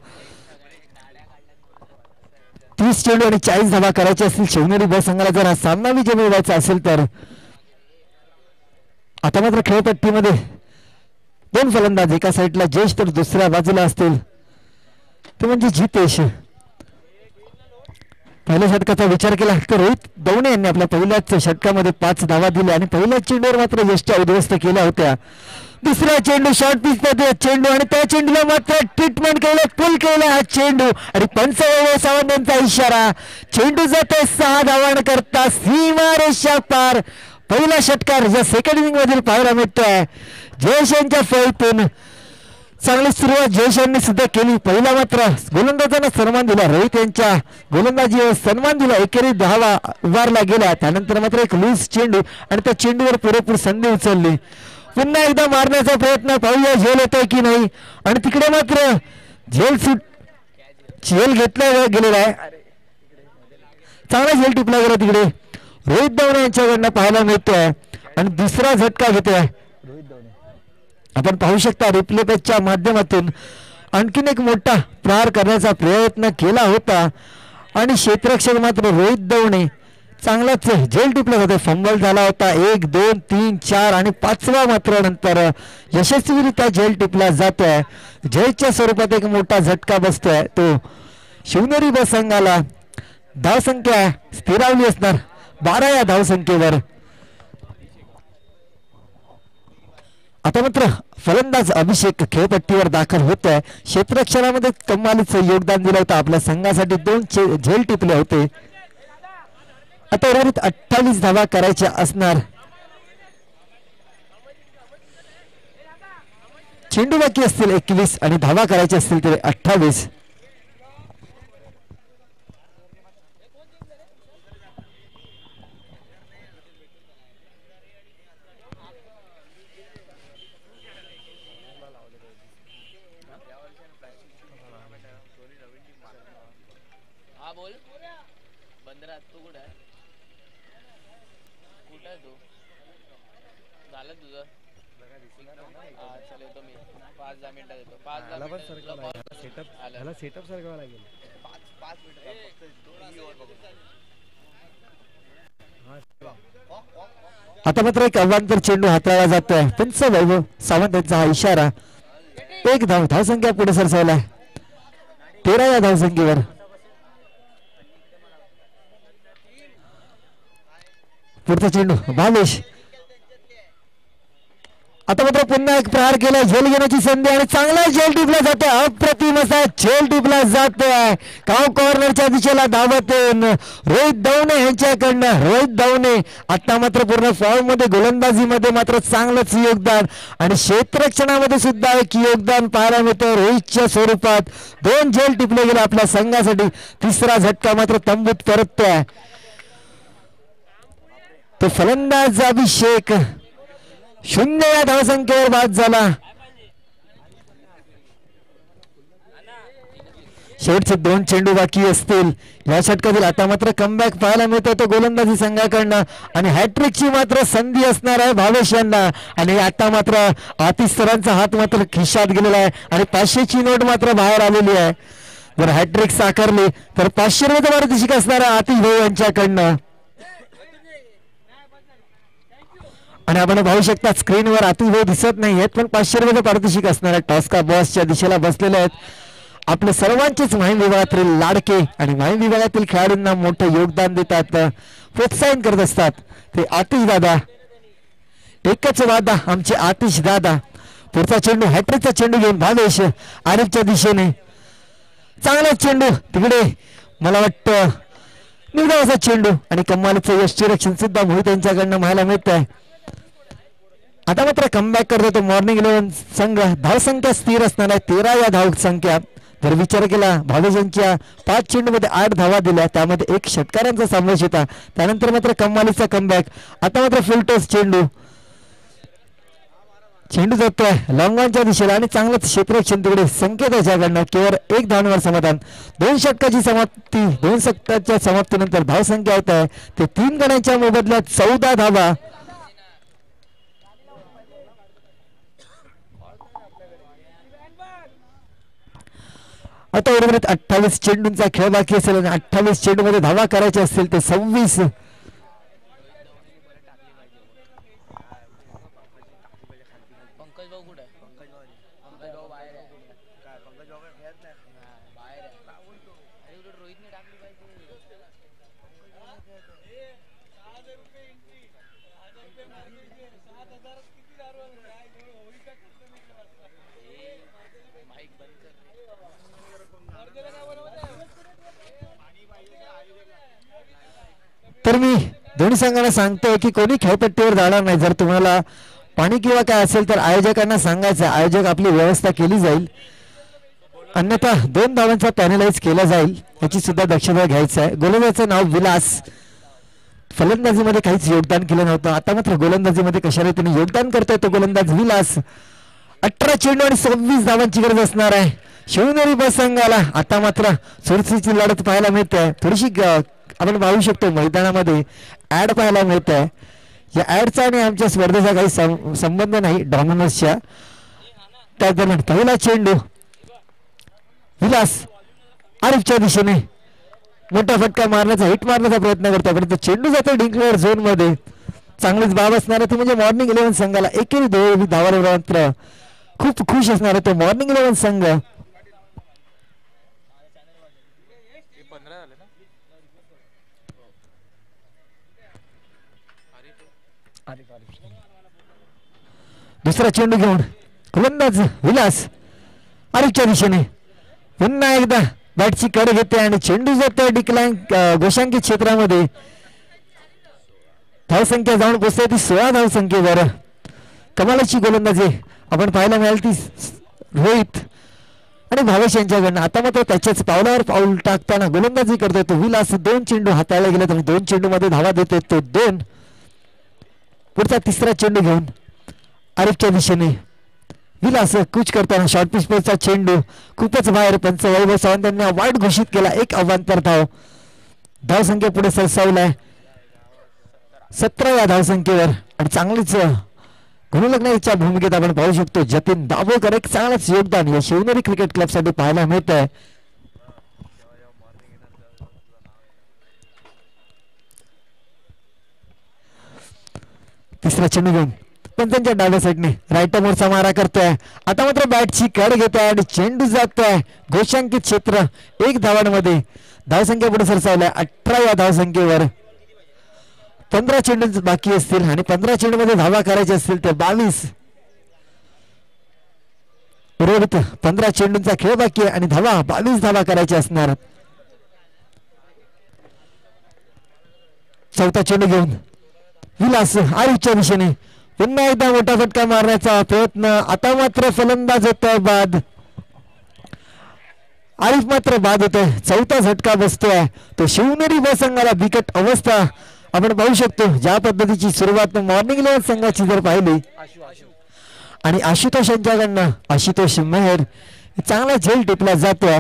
30 चेंडू आणि 40 धावा करायचे असतील शिवनेरी ब संघाला जर हा सामना विजय मिळवायचा असेल तर. आता मात्र खेळपट्टीमध्ये 2 फलंदाज एका साईडला जयेश तर दुसऱ्या बाजूला असतील ते म्हणजे जितेश. पहिल्या षटकाचा विचार केला तर रोहित दवणे यांनी आपल्या पहिल्याच षटकामध्ये 5 धावा दिल्या आणि पहिल्या चेंडूवर मात्र यष्टी उद्ध्वस्त केल्या होत्या. दुसरा चेंडू शॉर्ट पिच मध्ये चेंडू आणि त्या चेंडूला मात्र ट्रीटमेंट केलं पुल केला हा चेंडू आणि पंच सावंत यांचा इशारा. चेंडू जातोय 6 धावांना करता सीमारेषा पार. पहिला षटकार या सेकंड इनिंग मधील पाहायला मिळतोय. जयेश यांच्या फळीतून चांगली सुरुवात जयेश यांनी सुद्धा केली. पहिला मात्र गोलंदाजांना सन्मान दिला. रोहित यांच्या गोलंदाजीवर सन्मान दिला. एकेरी धावा उभारला गेला. त्यानंतर मात्र एक लूज चेंडू आणि त्या चेंडूवर पुरेपूर संधी उचलली. पुन्हा एकदा मारण्याचा प्रयत्न पाहूया झेल होतोय की नाही आणि तिकडे मात्र झेल घेतला गेलेला आहे. चांगला झेल टिपला गेला तिकडे रोहित दवणे यांच्याकडनं पाहायला मिळतोय आणि दुसरा झटका घेतोय. आपण पाहू शकता रिप्ले पॅचच्या माध्यमातून आणखीन एक मोठा प्रहार करण्याचा प्रयत्न केला होता आणि क्षेत्ररक्षक मात्र रोहित दवणे चांगलाच झेल टिपला होता. फंबल झाला होता. 1 2 3 4 आणि 5वा मात्र नंतर यशस्वीरित्या झेल टिपला जातोय. जयच्या स्वरूपात एक मोठा झटका बसतोय तो शिवनेरी ब संघाला. धावसंख्या स्थिरावली असणार 12 या धावसंख्येवर. आता मात्र फलंदाज अभिषेक खेळपट्टीवर दाखल होत आहे. क्षेत्ररक्षणामध्ये कमालीचं योगदान दिलं होतं. आपल्या संघासाठी 2 झेल टिपले होते. आता उर्वरित 28 धावा करायच्या असणार. चेंडू बाकी असतील 21 आणि धावा करायच्या असतील तरी 28. हा बोल. बंदरात तू कुठे आहे? कुठे आहे तू? झालं तुझं? हा चल येतो मी 5-10 मिनिटात येतो. 5-10 मिनिटात सेटअप सारखं लागेल. 5 आता मात्र एक अवांतर चेंडू हाताळला जातोय. पंच वैभव सावंत यांचा हा इशारा. 1 धावसंख्या पुढे सरसावलाय 13 या धावसंख्येवर. पुढचा चेंडू भावेश. आता मात्र पुन्हा एक प्रहार केला. झेल घेण्याची संधी आणि चांगला झेल टिपला जातोय. अप्रतिम असा झेल टिपला जातोय. काव कॉर्नरच्या दिशेला धावत येऊन रोहित दवणे यांच्याकडनं. रोहित दवणे आता मात्र पूर्ण फॉर्म मध्ये गोलंदाजीमध्ये मात्र चांगलंच योगदान आणि क्षेत्ररक्षणामध्ये सुद्धा एक योगदान पाहायला मिळतं रोहितच्या स्वरूपात. 2 झेल टिपले गेले आपल्या संघासाठी. तिसरा झटका मात्र तंबूत परततोय. तो फलंदाज अभिषेक 0 या धावसंख्येवर बाद झाला. शेवटचे 2 चेंडू बाकी असतील या षटकातील. आता मात्र कमबॅक पाहायला मिळतो तो गोलंदाजी संघाकडनं आणि हॅट्रिकची मात्र संधी असणार आहे भावेश यांना. आणि आता मात्र आतिश सरांचा हात मात्र खिशात गेलेला आहे आणि 500ची नोट मात्र बाहेर आलेली आहे. जर हॅट्रिक साकारली तर 500 रुपये पारितोषिक असणार आहे आतिश भाऊ यांच्याकडनं. आणि आपण पाहू शकता स्क्रीनवर आतिश भाऊ दिसत नाही आहेत पण 500 रुपये पारितोषिक असणार आहे. टॉस्का बसच्या दिशेला बसलेले आहेत. आपल्या सर्वांचेच माहीम विभागातील लाडके आणि माहीम विभागातील खेळाडूंना मोठं योगदान देतात, प्रोत्साहन करत असतात ते आतिश दादा. एकच वादा आमचे आतिश दादा. पुढचा चेंडू हॅट्रिकचा चेंडू घेऊन भावेश आरिफच्या दिशेने. चांगला चेंडू तिकडे मला वाटतं निर्धावाचा चेंडू आणि कमालीचं यष्टीरक्षण सुद्धा मोहित यांच्याकडनं पाहायला मिळत आहे. आता मात्र कमबॅक करतो तो मॉर्निंग 11 संघ. धावसंख्या स्थिर असणार आहे 13 या धावसंख्या. जर विचार केला भावेश यांच्या 5 चेंडूमध्ये 8 धावा दिल्या त्यामध्ये 1 षटकारांचा समावेश होता. त्यानंतर मात्र कमालीचा कमबॅक. आता मात्र फुलटॉस चेंडू जातोय लॉंगॉनच्या दिशेला आणि चांगलंच क्षेत्ररक्षण तिकडे संकेत याच्याकडनं. केवळ 1 धावांवर समाधान. 2 षटकाची समाप्ती. 2 षटकाच्या समाप्तीनंतर धावसंख्या होत आहे ते 3 गड्यांच्या मोबदल्यात 14 धावा. आता उर्वरित 28 चेंडूंचा खेळ बाकी असेल आणि 28 चेंडू मध्ये धावा करायचे असतील ते 26. पंकज भाऊ कुठे आहे? पंकज भाऊ बाहेर आहे. काय पंकज भाऊ खेळत नाही? बाहेर आहे. अरे उलट रोहितने टाकली पाहिजे. माईक बंद कर. तर मी दोन्ही संघांना सांगतोय की कोणी खेळपट्टीवर जाणार नाही. जर तुम्हाला पाणी किंवा काय असेल तर आयोजकांना सांगायचं. आयोजक आपली व्यवस्था केली जाईल. अन्यथा 2 धावांचा पॅनलाइज केला जाईल याची सुद्धा दक्षता घ्यायचं आहे. गोलंदाजाचं नाव विलास. फलंदाजीमध्ये काहीच योगदान केलं नव्हतं. आता मात्र गोलंदाजीमध्ये कशा रीतीने योगदान करतोय तो गोलंदाज विलास. 18 चेंडू आणि 26 धावांची गरज असणार आहे शिवनेरी बस संघाला. आता मात्र चुरशीची लढत पाहायला मिळते. थोडीशी आपण पाहू शकतो मैदानामध्ये ऍड पाहायला मिळत आहे. या ऍडचा आणि आमच्या स्पर्धेचा काही संबंध नाही डॉमिनोजच्या. त्या दरम्यान पहिला चेंडू विलास आरिफच्या दिशेने मोठा फटका मारण्याचा हिट मारण्याचा प्रयत्न करतो परंतु चेंडू जातो डिक्लेअर झोन मध्ये. चांगलीच बाब असणार आहे ती म्हणजे मॉर्निंग 11 संघाला. एकेरी 2 धावांवर मात्र खूप खुश असणार आहे तो मॉर्निंग 11 संघ. दुसरा चेंडू घेऊन गोलंदाज विलास आरिफच्या दिशेने. पुन्हा एकदा बॅटची कड घेते आणि चेंडू जातो डिक्लाइन गोशांकित क्षेत्रामध्ये. धावसंख्या जाऊन पोहोचते ती 16 धावसंख्येवर. कमालाची गोलंदाजी आपण पाहायला मिळाली ती रोहित आणि भावेश यांच्याकडनं. आता मात्र त्याच्याच पावलावर पाऊल टाकताना गोलंदाजी करतोय तो विलास. 2 चेंडू हाताळले गेले आणि 2 चेंडू मध्ये धावा देतोय तो 2. पुढचा तिसरा चेंडू घेऊन आरिफच्या दिशेने विलास कूच करताना शॉर्ट पिच पोचचा चेंडू खूपच बाहेर. पंच वैभव सावंत यांनी वाईट घोषित केला. 1 अवांतर धाव. धावसंख्या पुढे सरसावलाय 17 या धावसंख्येवर आणि चांगलीच गुणलग्नाच्या भूमिकेत आपण पाहू शकतो जतीन दाभोळकर. एक चांगलंच योगदान या शिवनेरी क्रिकेट क्लब साठी पाहायला मिळत आहे. तिसरा चेंडू घेऊन पंचांच्या डाव्या साईडने राईट मोरचा मारा करतोय. आता मात्र बॅटची कड घेतोय आणि चेंडू जातोय घोषांकित क्षेत्र. 1 धावांमध्ये धावसंख्या पुढे सरसावल्या 18 या धावसंख्येवर. 15 चेंडू बाकी असतील आणि 15 चेंडू मध्ये धावा करायचे असतील तर 22. उर्वरित 15 चेंडूंचा खेळ बाकी आहे आणि धावा 22 धावा करायच्या असणार. चौथा चेंडू घेऊन विलास आरिफच्या दिशेने. पुन्हा एकदा मोठा फटका मारण्याचा प्रयत्न. आता मात्र फलंदाज होतोय बाद. आरिफ मात्र बाद होतोय. चौथा झटका बसतोय तो शिवनेरी ब संघाला. बिकट अवस्था आपण पाहू शकतो. ज्या पद्धतीची सुरुवात मॉर्निंग 11 संघाची जर पाहिली आणि आशुतोष यांच्याकडनं आशुतोष मेहर चांगला झेल टिपला जातोय.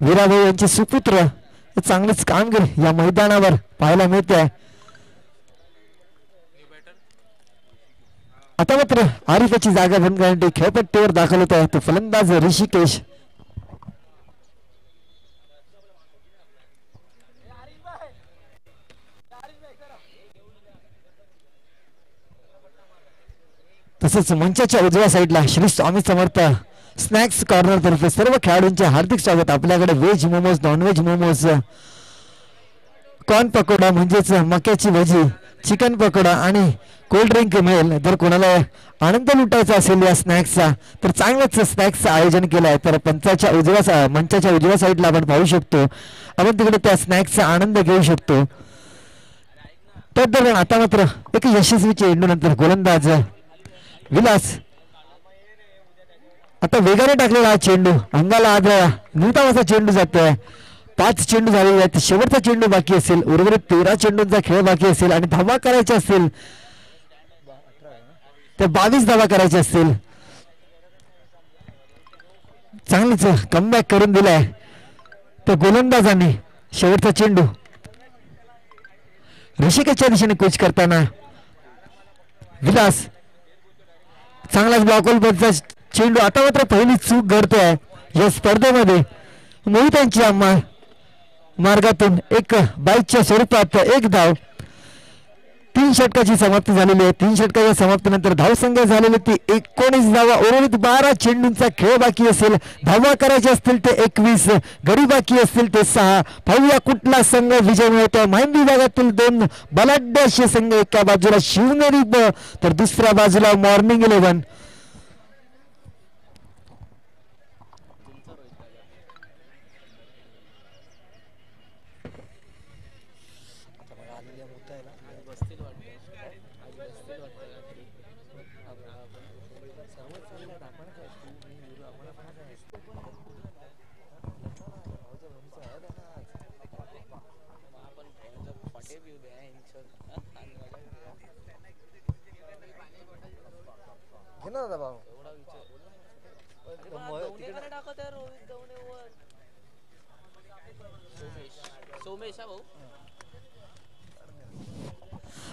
वीराभाऊ यांचे सुपुत्र चांगलीच कामगिरी या मैदानावर पाहायला मिळते. आता मात्र आरिफाची जागा बंद करण्यासाठी खेळपट्टीवर दाखल होत आहे तो फलंदाज ऋषिकेश. तसंच मंचाच्या उजव्या साईडला श्री स्वामी समर्थ स्नॅक्स कॉर्नर तर्फे सर्व खेळाडूंचे हार्दिक स्वागत. आपल्याकडे veg momos, non veg momos, corn pakoda म्हणजेच मक्याची भजी, चिकन पकोडा आणि कोल्ड ड्रिंक मिळेल. जर कोणाला आनंद लुटायचा असेल या स्नॅक्सचा तर चांगलंच स्नॅक्सचं आयोजन केलं आहे. तर मंचाच्या उजव्या साईडला आपण पाहू शकतो. आपण तिकडे त्या स्नॅक्सचा आनंद घेऊ शकतो. त्याच दरम्यान आता मात्र एक यशस्वी चेंडूनंतर गोलंदाज विलास आता वेगाने टाकलेला हा चेंडू अंगाला आदळला. नुतावाचा चेंडू जातोय. 5 चेंडू झालेले आहेत. शेवटचा चेंडू बाकी असेल. उर्वरित 13 चेंडूंचा खेळ बाकी असेल आणि धावा करायच्या असतील तर 22 धावा करायच्या असतील. चांगलीच कमबॅक करून दिलाय तर गोलंदाजांनी. शेवटचा चेंडू ऋषिकेशच्या दिशेने कूच करताना विलास चांगलाच ब्लॉकचा चेंडू. आता मात्र पहिली चूक घडतोय या स्पर्धेमध्ये. मोहित यांची मार्गातून एक बाईकच्या स्वरूपात एक धाव. 3 षटकाची समाप्ती झालेली आहे. 3 षटकाच्या समाप्तीनंतर धावसंख्या झालेली ती 19 धावा. उर्वरित 12 चेंडूंचा खेळ बाकी असेल. धावा करायचे असतील ते 21, गडी बाकी असतील ते 6. पाहूया कुठला संघ विजय मिळतोय. माहिम विभागातील 2 बलाढ्य असे संघ, एका बाजूला शिवनेरी तर दुसऱ्या बाजूला मॉर्निंग 11.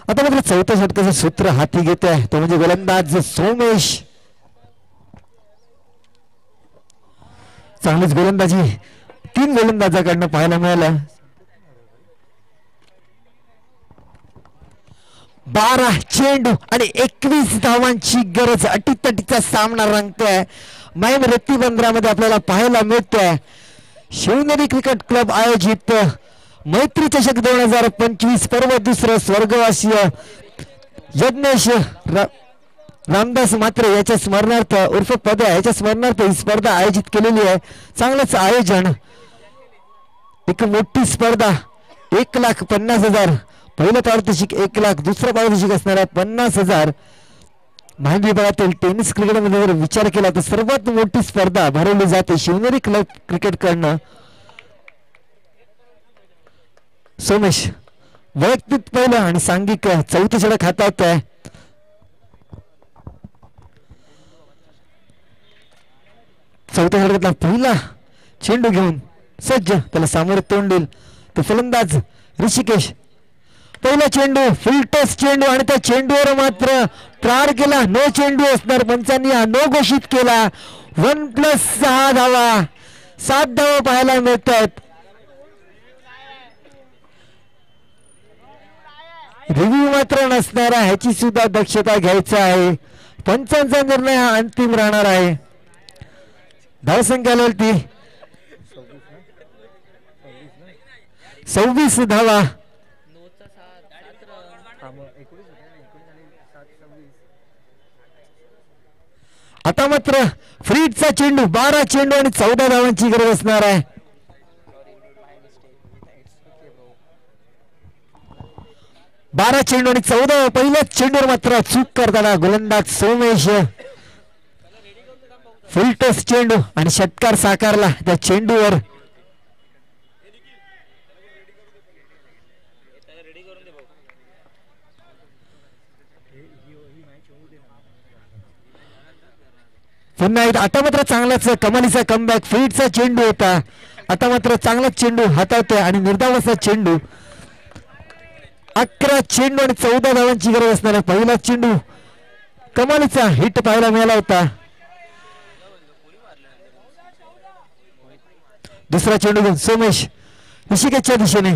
आता मात्र चौथ्या षटकाचं सूत्र हाती घेत आहे तो म्हणजे गोलंदाज सोमेश. चांगलीच गोलंदाजी 3 गोलंदाजाकडनं पाहायला मिळालं. 12 चेंडू आणि 21 धावांची गरज. अटीतटीचा सामना रंगतोय. माहीम रत्ती बंदरामध्ये आपल्याला पाहायला मिळतोय. शिवनेरी क्रिकेट क्लब आयोजित मैत्री चषक 2025 पर्व दुसरं. स्वर्गवासीय यज्ञेश रामदास मात्रे याच्या स्मरणार्थ उर्फ पद्या याच्या स्मरणार्थ ही स्पर्धा आयोजित केलेली आहे. चांगलंच आयोजन. एक मोठी स्पर्धा. 1,50,000 पहिलं पारितोषिक, 1,00,000 दुसरं पारितोषिक असणार आहे 50,000. माहिती विभागातील टेनिस क्रिकेटमध्ये जर विचार केला तर सर्वात मोठी स्पर्धा भरवली जाते शिवनेरी क्लब क्रिकेटकडनं. सोमेश वैयक्तिक पहिलं आणि सांघिक चौथं षटक हातात आहे. चौथ्या षटकातला पहिला चेंडू घेऊन सज्ज, त्याला सामोरे तोंड देईल तो फलंदाज ऋषिकेश. पहिला चेंडू फुल टॉस चेंडू आणि त्या चेंडूवर मात्र प्रार केला. नो चेंडू असणार. पंचांनी हा नो घोषित केला. 1+6 धावा, 7 धावा पाहायला मिळतात. रिव्ह्यू मात्र नसणार आहे, ह्याची सुद्धा दक्षता घ्यायची आहे. पंचांचा निर्णय हा अंतिम राहणार आहे. धावसंख्या ती 26 धावा. आता मात्र फ्रीडचा चेंडू. 12 चेंडू आणि 14 धावांची गरज असणार आहे. 12 चेंडू आणि 14. पहिल्याच चेंडूवर मात्र चूक करताना गोलंदाज सोमेश. फुल टॉस चेंडू आणि षटकार साकारला त्या चेंडूवर. पुन्हा एकदा आता मात्र चांगलाच कमालीचा कमबॅक. फ्रीडचा चेंडू होता. आता मात्र चांगला चेंडू हातावतोय आणि निर्धाव असा चेंडू. 11 चेंडू आणि 14 धावांची गरज असणार आहे. पहिला चेंडू कमालीचा हिट पाहायला मिळाला होता. दुसरा चेंडू घेऊन सोमेश ऋषिकेशच्या दिशेने.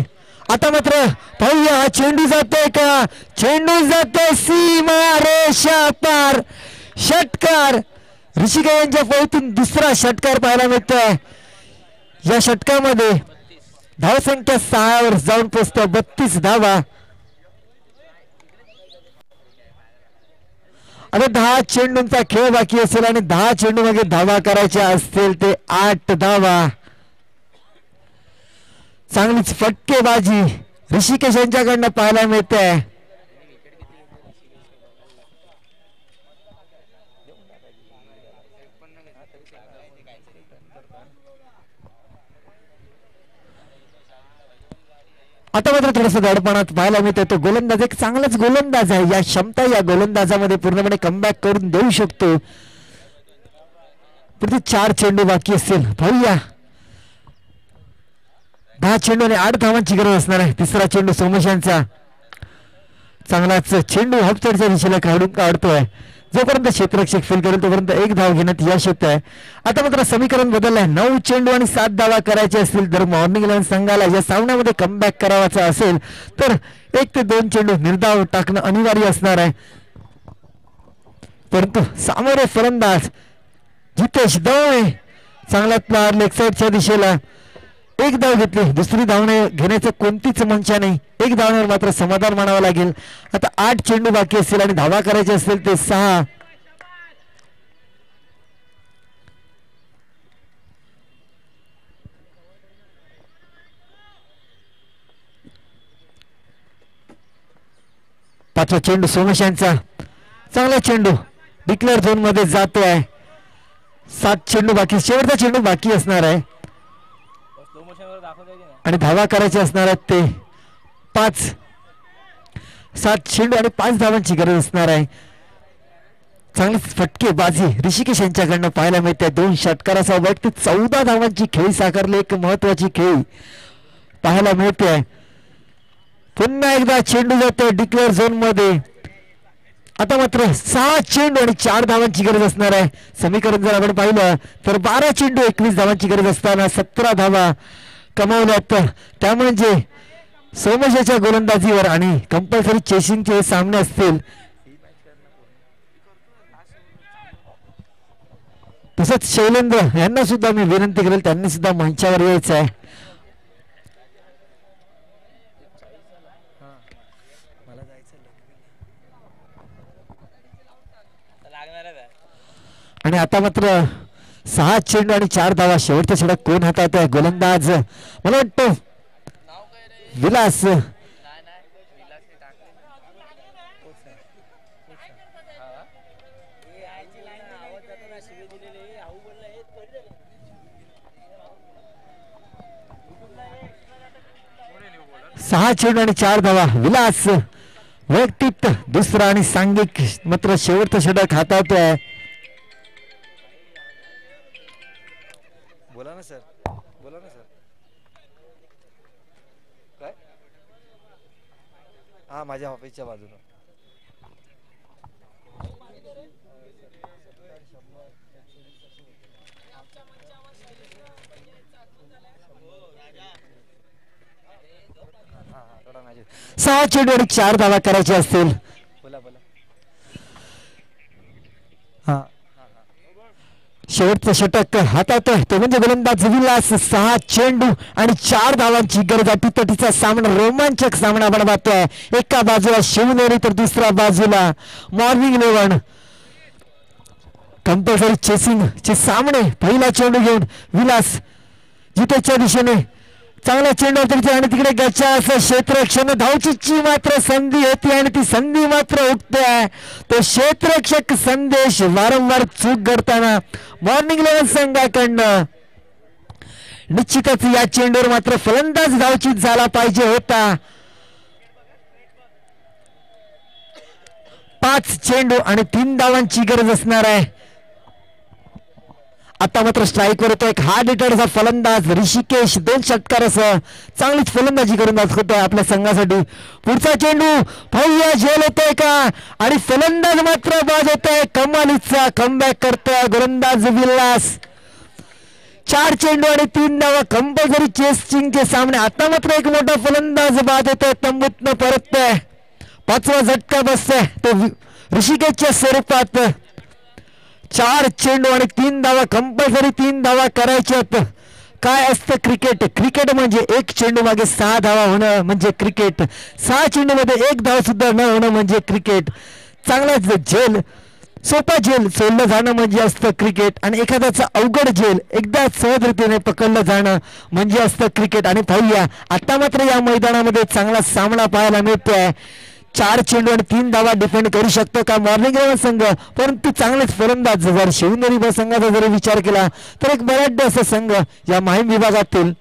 आता मात्र पाहूया हा चेंडू जातोय का. चेंडू जातोय सीमा रेषा पार. षटकार ऋषिकेश यांच्या फळीतून दुसरा षटकार पाहायला मिळतोय. या षटकामध्ये धावसंख्या 6 वर जाऊन पोहोचतो. 32 धावा. आता 10 चेंडूंचा खेळ बाकी असेल आणि 10 चेंडू मागे धावा करायच्या असतील ते 8 धावा. चांगलीच फटकेबाजी ऋषिकेश यांच्याकडनं पाहायला मिळते. आता मात्र थोडस दडपणात पाहायला मिळतंय. तो गोलंदाज एक चांगलाच गोलंदाज आहे. या क्षमता या गोलंदाजामध्ये पूर्णपणे कमबॅक करून देऊ शकतो. पुढे 4 चेंडू बाकी असतील. पाहूया 10 चेंडू आणि 8 धावांची गरज असणार आहे. तिसरा चेंडू सोमेश यांचा चांगलाच चेंडू हॉपचडच्या दिशेला काढतोय. जोपर्यंत क्षेत्ररक्षक फील करेल तोपर्यंत 1 धाव घेण्यात यश येत आहे. आता मात्र समीकरण बदललंय. 9 चेंडू आणि 7 धावा करायचे असतील तर मॉर्निंग 11 संघाला या सामन्यामध्ये कमबॅक करावाचा असेल तर 1 ते 2 चेंडू निर्धाव टाकणं अनिवार्य असणार आहे. परंतु सामोरे फलंदाज जितेश दवणे चांगला लेग साईडच्या दिशेला 1 धाव घेतली. दुसरी धावणे घेण्याचं कोणतीच मंशा नाही. 1 धावण्यावर मात्र समाधान मानावं लागेल. आता 8 चेंडू बाकी असतील आणि धावा करायचे असतील ते 6. पाचवा चेंडू सोमेश यांचा चांगला चेंडू डिक्लेअर झोन मध्ये जातोय. 7 चेंडू बाकी. शेवटचा चेंडू बाकी असणार आहे आणि धावा करायचे असणार आहेत ते 5. 7 चेंडू आणि 5 धावांची गरज असणार आहे. चांगली फटकेबाजी ऋषिकेश यांच्याकडनं पाहायला मिळते. 2 षटकारासह वैयक्तिक 14 धावांची खेळी साकारली. एक महत्वाची खेळी पाहायला मिळते. पुन्हा एकदा चेंडू जातो डिक्लेअर झोन मध्ये. आता मात्र 6 चेंडू आणि 4 धावांची गरज असणार आहे. समीकरण जर आपण पाहिलं तर 12 चेंडू 21 धावांची गरज असताना 17 धावा कमावल्यात. त्यामुळे सोमेशच्या गोलंदाजीवर आणि कंपल्सरी चेसिंगचे सामने असतील. तसंच शैलेंद्र यांना सुद्धा मी विनंती करेल त्यांनी सुद्धा मंचावर यायचं आहे. आणि आता मात्र 6 चेंडू आणि 4 धावा. शेवटचा षटक कोण हातात आहे. गोलंदाज मला वाटतं विलास. सहा चेंडू आणि 4 धावा. विलास वैयक्तिक दुसरा आणि सांघिक मात्र शेवटचं षटक हातावतोय. बोला ना सर. बोला ना सर. काय हा माझ्या ऑफिसच्या बाजूला. सहा चेंडू आणि 4 धावा करायचे असतील. बोला बोला. हा शेवटचं षटक हातात आहे तो म्हणजे गोलंदाज विलास. 6 चेंडू आणि 4 धावांची गरज. अटीतटीचा सामना रोमांचक सामना आपण पाहतोय. एका बाजूला शिवनेरी तर दुसऱ्या बाजूला मॉर्निंग 11. कंपल्सरी चेसिंग चे सामने. पहिला चेंडू घेऊन विलास जितेच्या दिशेने चांगला चेंडू आणि तिकडे गच्चा असं क्षेत्ररक्षण धावचीची मात्र संधी होती आणि ती संधी मात्र उठते. तो क्षेत्ररक्षक संदेश वारंवार चूक करताना मॉर्निंग 11 संघाकडनं निश्चितच या चेंडूवर मात्र फलंदाज धावचीत झाला पाहिजे होता. 5 चेंडू आणि 3 धावांची गरज असणार आहे. आता मात्र स्ट्राईकवर होतो एक हार्ड हिटरचा फलंदाज ऋषिकेश 2 षटकारासह चांगलीच फलंदाजी करून दाखवतोय आपल्या संघासाठी. पुढचा चेंडू भव्य झेल होतोय का आणि फलंदाज मात्र बाद होतोय. कमालीचा कमबॅक करतोय गोलंदाज विलास. 4 चेंडू आणि 3 धावा कंपल्सरी चेसिंगचे सामने. आता मात्र एक मोठा फलंदाज बाद होतोय तंबूतनं परततोय. 5वा झटका बसतोय तो ऋषिकेशच्या स्वरूपात. 4 चेंडू आणि 3 धावा कंपल्सरी 3 धावा करायच्यात. काय असतं क्रिकेट? क्रिकेट म्हणजे 1 चेंडू मागे 6 धावा होणं म्हणजे क्रिकेट. 6 चेंडू मध्ये 1 धाव सुद्धा न होणं म्हणजे क्रिकेट. चांगलाच झेल सोपा झेल सोडलं जाणं म्हणजे असतं क्रिकेट आणि एखाद्याचं अवघड झेल एकदा सहजरितीने पकडलं जाणं म्हणजे असतं क्रिकेट. आणि पाहूया आता मात्र या मैदानामध्ये चांगला सामना पाहायला मिळतोय. 4 चेंडू आणि 3 धावा डिफेंड करू शकतो का मॉर्निंग इलेव्हन संघ? परंतु चांगलेच फलंदाज जर शिवनेरी संघाचा जरी विचार केला तर एक बलाढ्य असा संघ या माहीम विभागातील.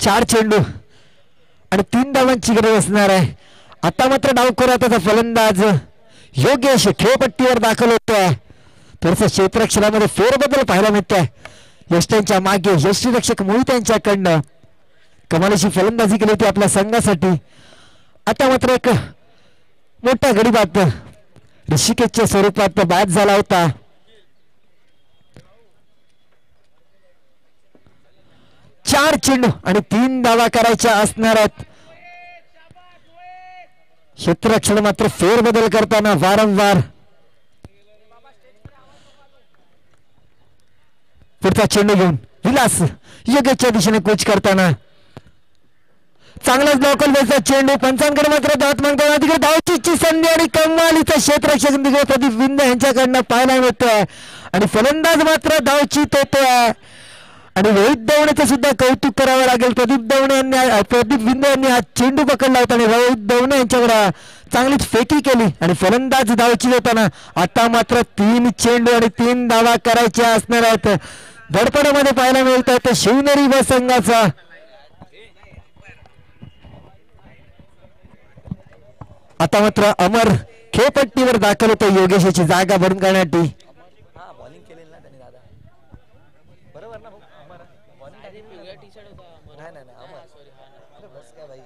चार चेंडू आणि 3 धावांची गरज असणार आहे. आता मात्र डावखोराचा फलंदाज योगेश खेळपट्टीवर दाखल होतोय. थोडस क्षेत्ररक्षणामध्ये फेरबदल पाहायला मिळतोय. यष्टींच्या मागे यष्टीरक्षक मोहित यांच्याकडनं कमालीची फलंदाजी केली होती आपल्या संघासाठी. आता मात्र एक मोठा गडी बाद ऋषिकेशच्या स्वरूपात बाद झाला होता. चार चेंडू आणि 3 धावा करायच्या असणार आहेत. क्षेत्ररक्षण मात्र फेरबदल करताना वारंवार. पुढचा चेंडू घेऊन विलास योगेशच्या दिशेने कोच करताना चांगलाच लोकल बेसचा चेंडू. पंचांकडे मात्र दात मागताना तिकडे धावचीची संधी आणि कमालीचा क्षेत्ररक्षक तिकडे प्रदीप विंद यांच्याकडनं पाहायला मिळतोय आणि फलंदाज मात्र धावचीत होतोय. आणि रोहित दवणेचं सुद्धा कौतुक करावं लागेल. प्रदीप विंद यांनी हा चेंडू पकडला होता आणि रोहित दवणे यांच्यावर चांगलीच फेकी केली आणि फलंदाज धावचीत होताना. आता मात्र 3 चेंडू आणि 3 धावा करायच्या असणार आहेत. धडपडीमध्ये पाहायला मिळत आहे शिवनेरी ब संघाचा. आता मात्र अमर खेळपट्टीवर दाखल होतो योगेशची जागा भरून करण्यासाठी. बॉलिंग केलेली ना त्यांनी दादा बरोबर ना. अमर बॉलिंग पिवळ्या टी शर्ट होता. नाही अमर सॉरी. अरे बस काय भाई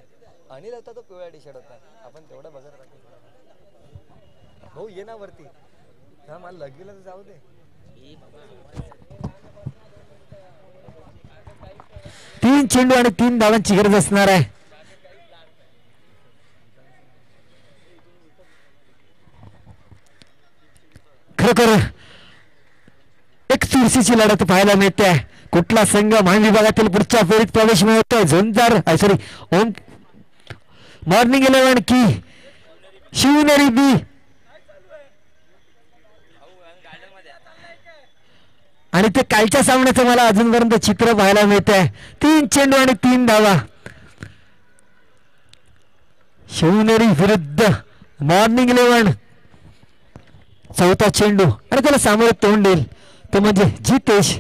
अनिल होता तो पिवळ्या टी शर्ट होता. आपण तेवढं बघत राहतो भाऊ. ये ना वरती. हा मला लगेला तर जाऊ दे. 3 चेंडू आणि 3 धावांची गरज असणार आहे. खरोखर एक चुरशीची लढत पाहायला मिळते. कुठला संघ महान विभागातील पुढच्या फेरीत प्रवेश मिळवतोय? झोनदार ओम मॉर्निंग इलेव्हन की शिवनेरी बी? आणि ते कालच्या सामन्याचं मला अजूनपर्यंत चित्र पाहायला मिळत आहे. 3 चेंडू आणि 3 धावा शिवनेरी विरुद्ध मॉर्निंग इलेव्हन. चौथा चेंडू आणि त्याला सामोरे तोंड देईल तो म्हणजे जितेश.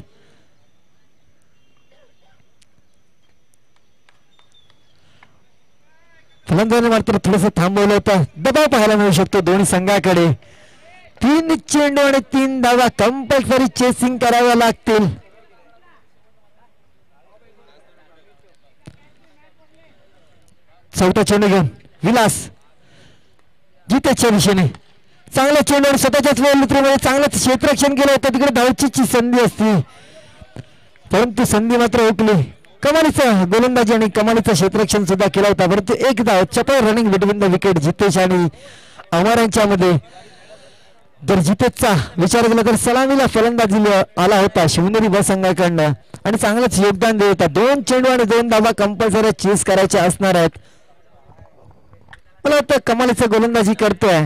फलंदाजाने मात्र थोडस थांबवलं होतं. दबाव पाहायला मिळू शकतो दोन्ही संघाकडे. 3 चेंडू आणि 3 धावा कंपल्सरी चेसिंग कराव्या लागतील. चौथा चेंडू घेऊन विलास जितेशच्या दिशेने. चांगल्या चेंडूवर स्वतःच्याच वेळेमध्ये चांगलंच क्षेत्ररक्षण केलं होतं. तिकडे धावचीची संधी असती परंतु संधी मात्र हुकली. कमालीचा गोलंदाजी आणि कमालीचं क्षेत्ररक्षण सुद्धा केलं होतं परंतु एक धाव चपळ running between the wicket Jitesh आणि अमर यांच्यामध्ये. जर जितेशचा विचार केला तर सलामीला फलंदाजी आला होता शिवनेरी ब संघाकडनं आणि चांगलंच योगदान देत होता. 2 चेंडू आणि 2 धावा कंपल्सरी चेस करायच्या असणार आहेत. मला वाटतं कमालीचा गोलंदाजी करतोय.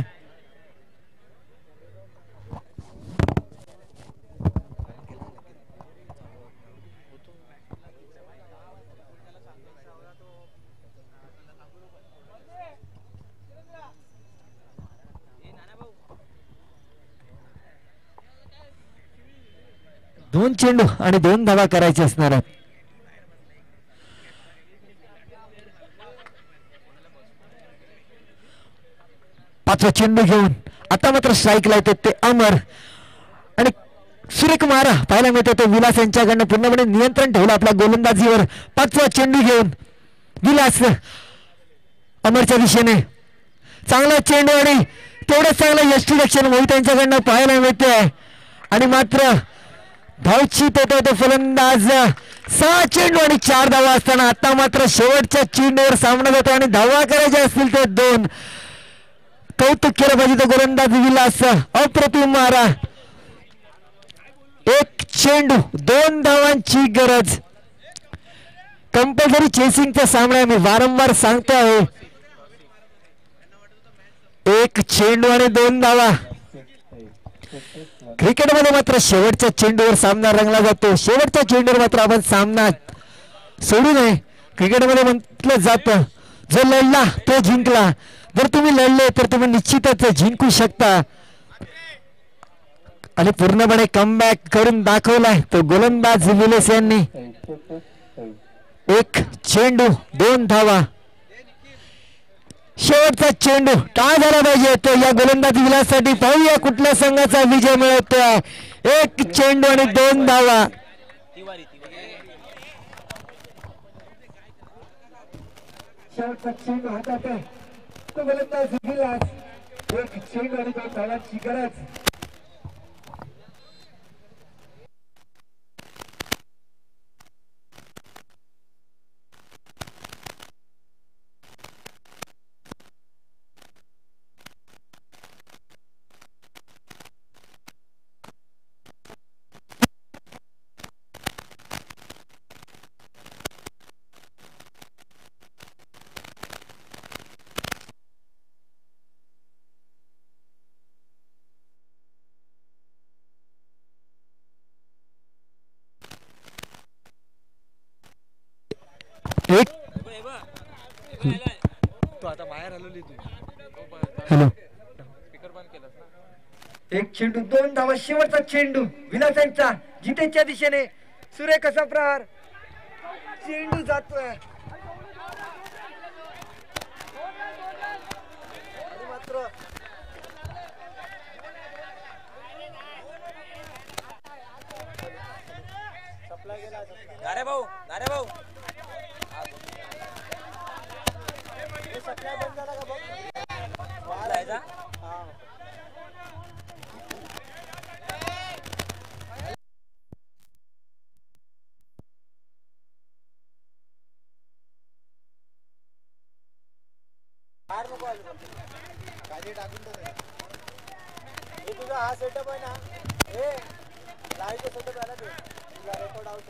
2 चेंडू आणि 2 धावा करायचे असणार आहेत. पाचवा चेंडू घेऊन आता मात्र स्ट्राईकला येते ते अमर आणि सुरेख मारा पाहायला मिळते तो विलास यांच्याकडनं पूर्णपणे नियंत्रण ठेवलं आपल्या गोलंदाजीवर. पाचवा चेंडू घेऊन विलास अमरच्या दिशेने चांगला चेंडू आणि तेवढंच चांगलं यष्टीरक्षण मोहित यांच्याकडनं पाहायला मिळते आणि मात्र धावची पेटवतो फलंदाज. 6 चेंडू आणि 4 धावा असताना आता मात्र शेवटच्या चेंडूवर सामना जातो आणि धावा करायचे असतील ते 2. कौतुक केलं पाहिजे तो गोलंदाज विलास. अप्रतिम मारा. 1 चेंडू 2 धावांची गरज. कंपल्सरी चेसिंगचा सामना मी वारंवार सांगतो आहे. 1 चेंडू आणि 2 धावा. क्रिकेटमध्ये मात्र शेवटच्या चेंडूवर सामना रंगला जातो. शेवटच्या चेंडूवर मात्र आपण सामना सोडू नये. क्रिकेटमध्ये म्हटलं जातं जो लढला तो जिंकला. जर तुम्ही लढले तर तुम्ही निश्चितच जिंकू शकता आणि पूर्णपणे कमबॅक करून दाखवलाय तो गोलंदाज विलेस यांनी. 1 चेंडू 2 धावा. शेवटचा चेंडू काय झाला पाहिजे तो या गोलंदाज विलाससाठी. पाहूया कुठल्या संघाचा विजय मिळवतोय. 1 चेंडू आणि 2 धावा. शेवटचा चेंडू हातात आहे तो गोलंदाज विलास. 1 चेंडू आणि 2 धावांची गरज. एक तू आता बाहेर हलवली तू. हॅलो. 1 चेंडू 2 धावा. शेवटचा चेंडू विलासांचा जितेच्या दिशेने. सुरेख असा प्रहार. चेंडू जातोय आणि मात्र नारे भाऊ तुझा हा सेटअप आहे ना हे लाईव्ह सेटअप आहे ना ते तुला रेकॉर्ड आउट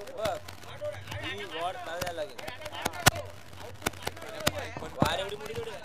ही वॉर्ड चालायला लागेल. पण बाहेर एवढी मोठी थोडी आहे.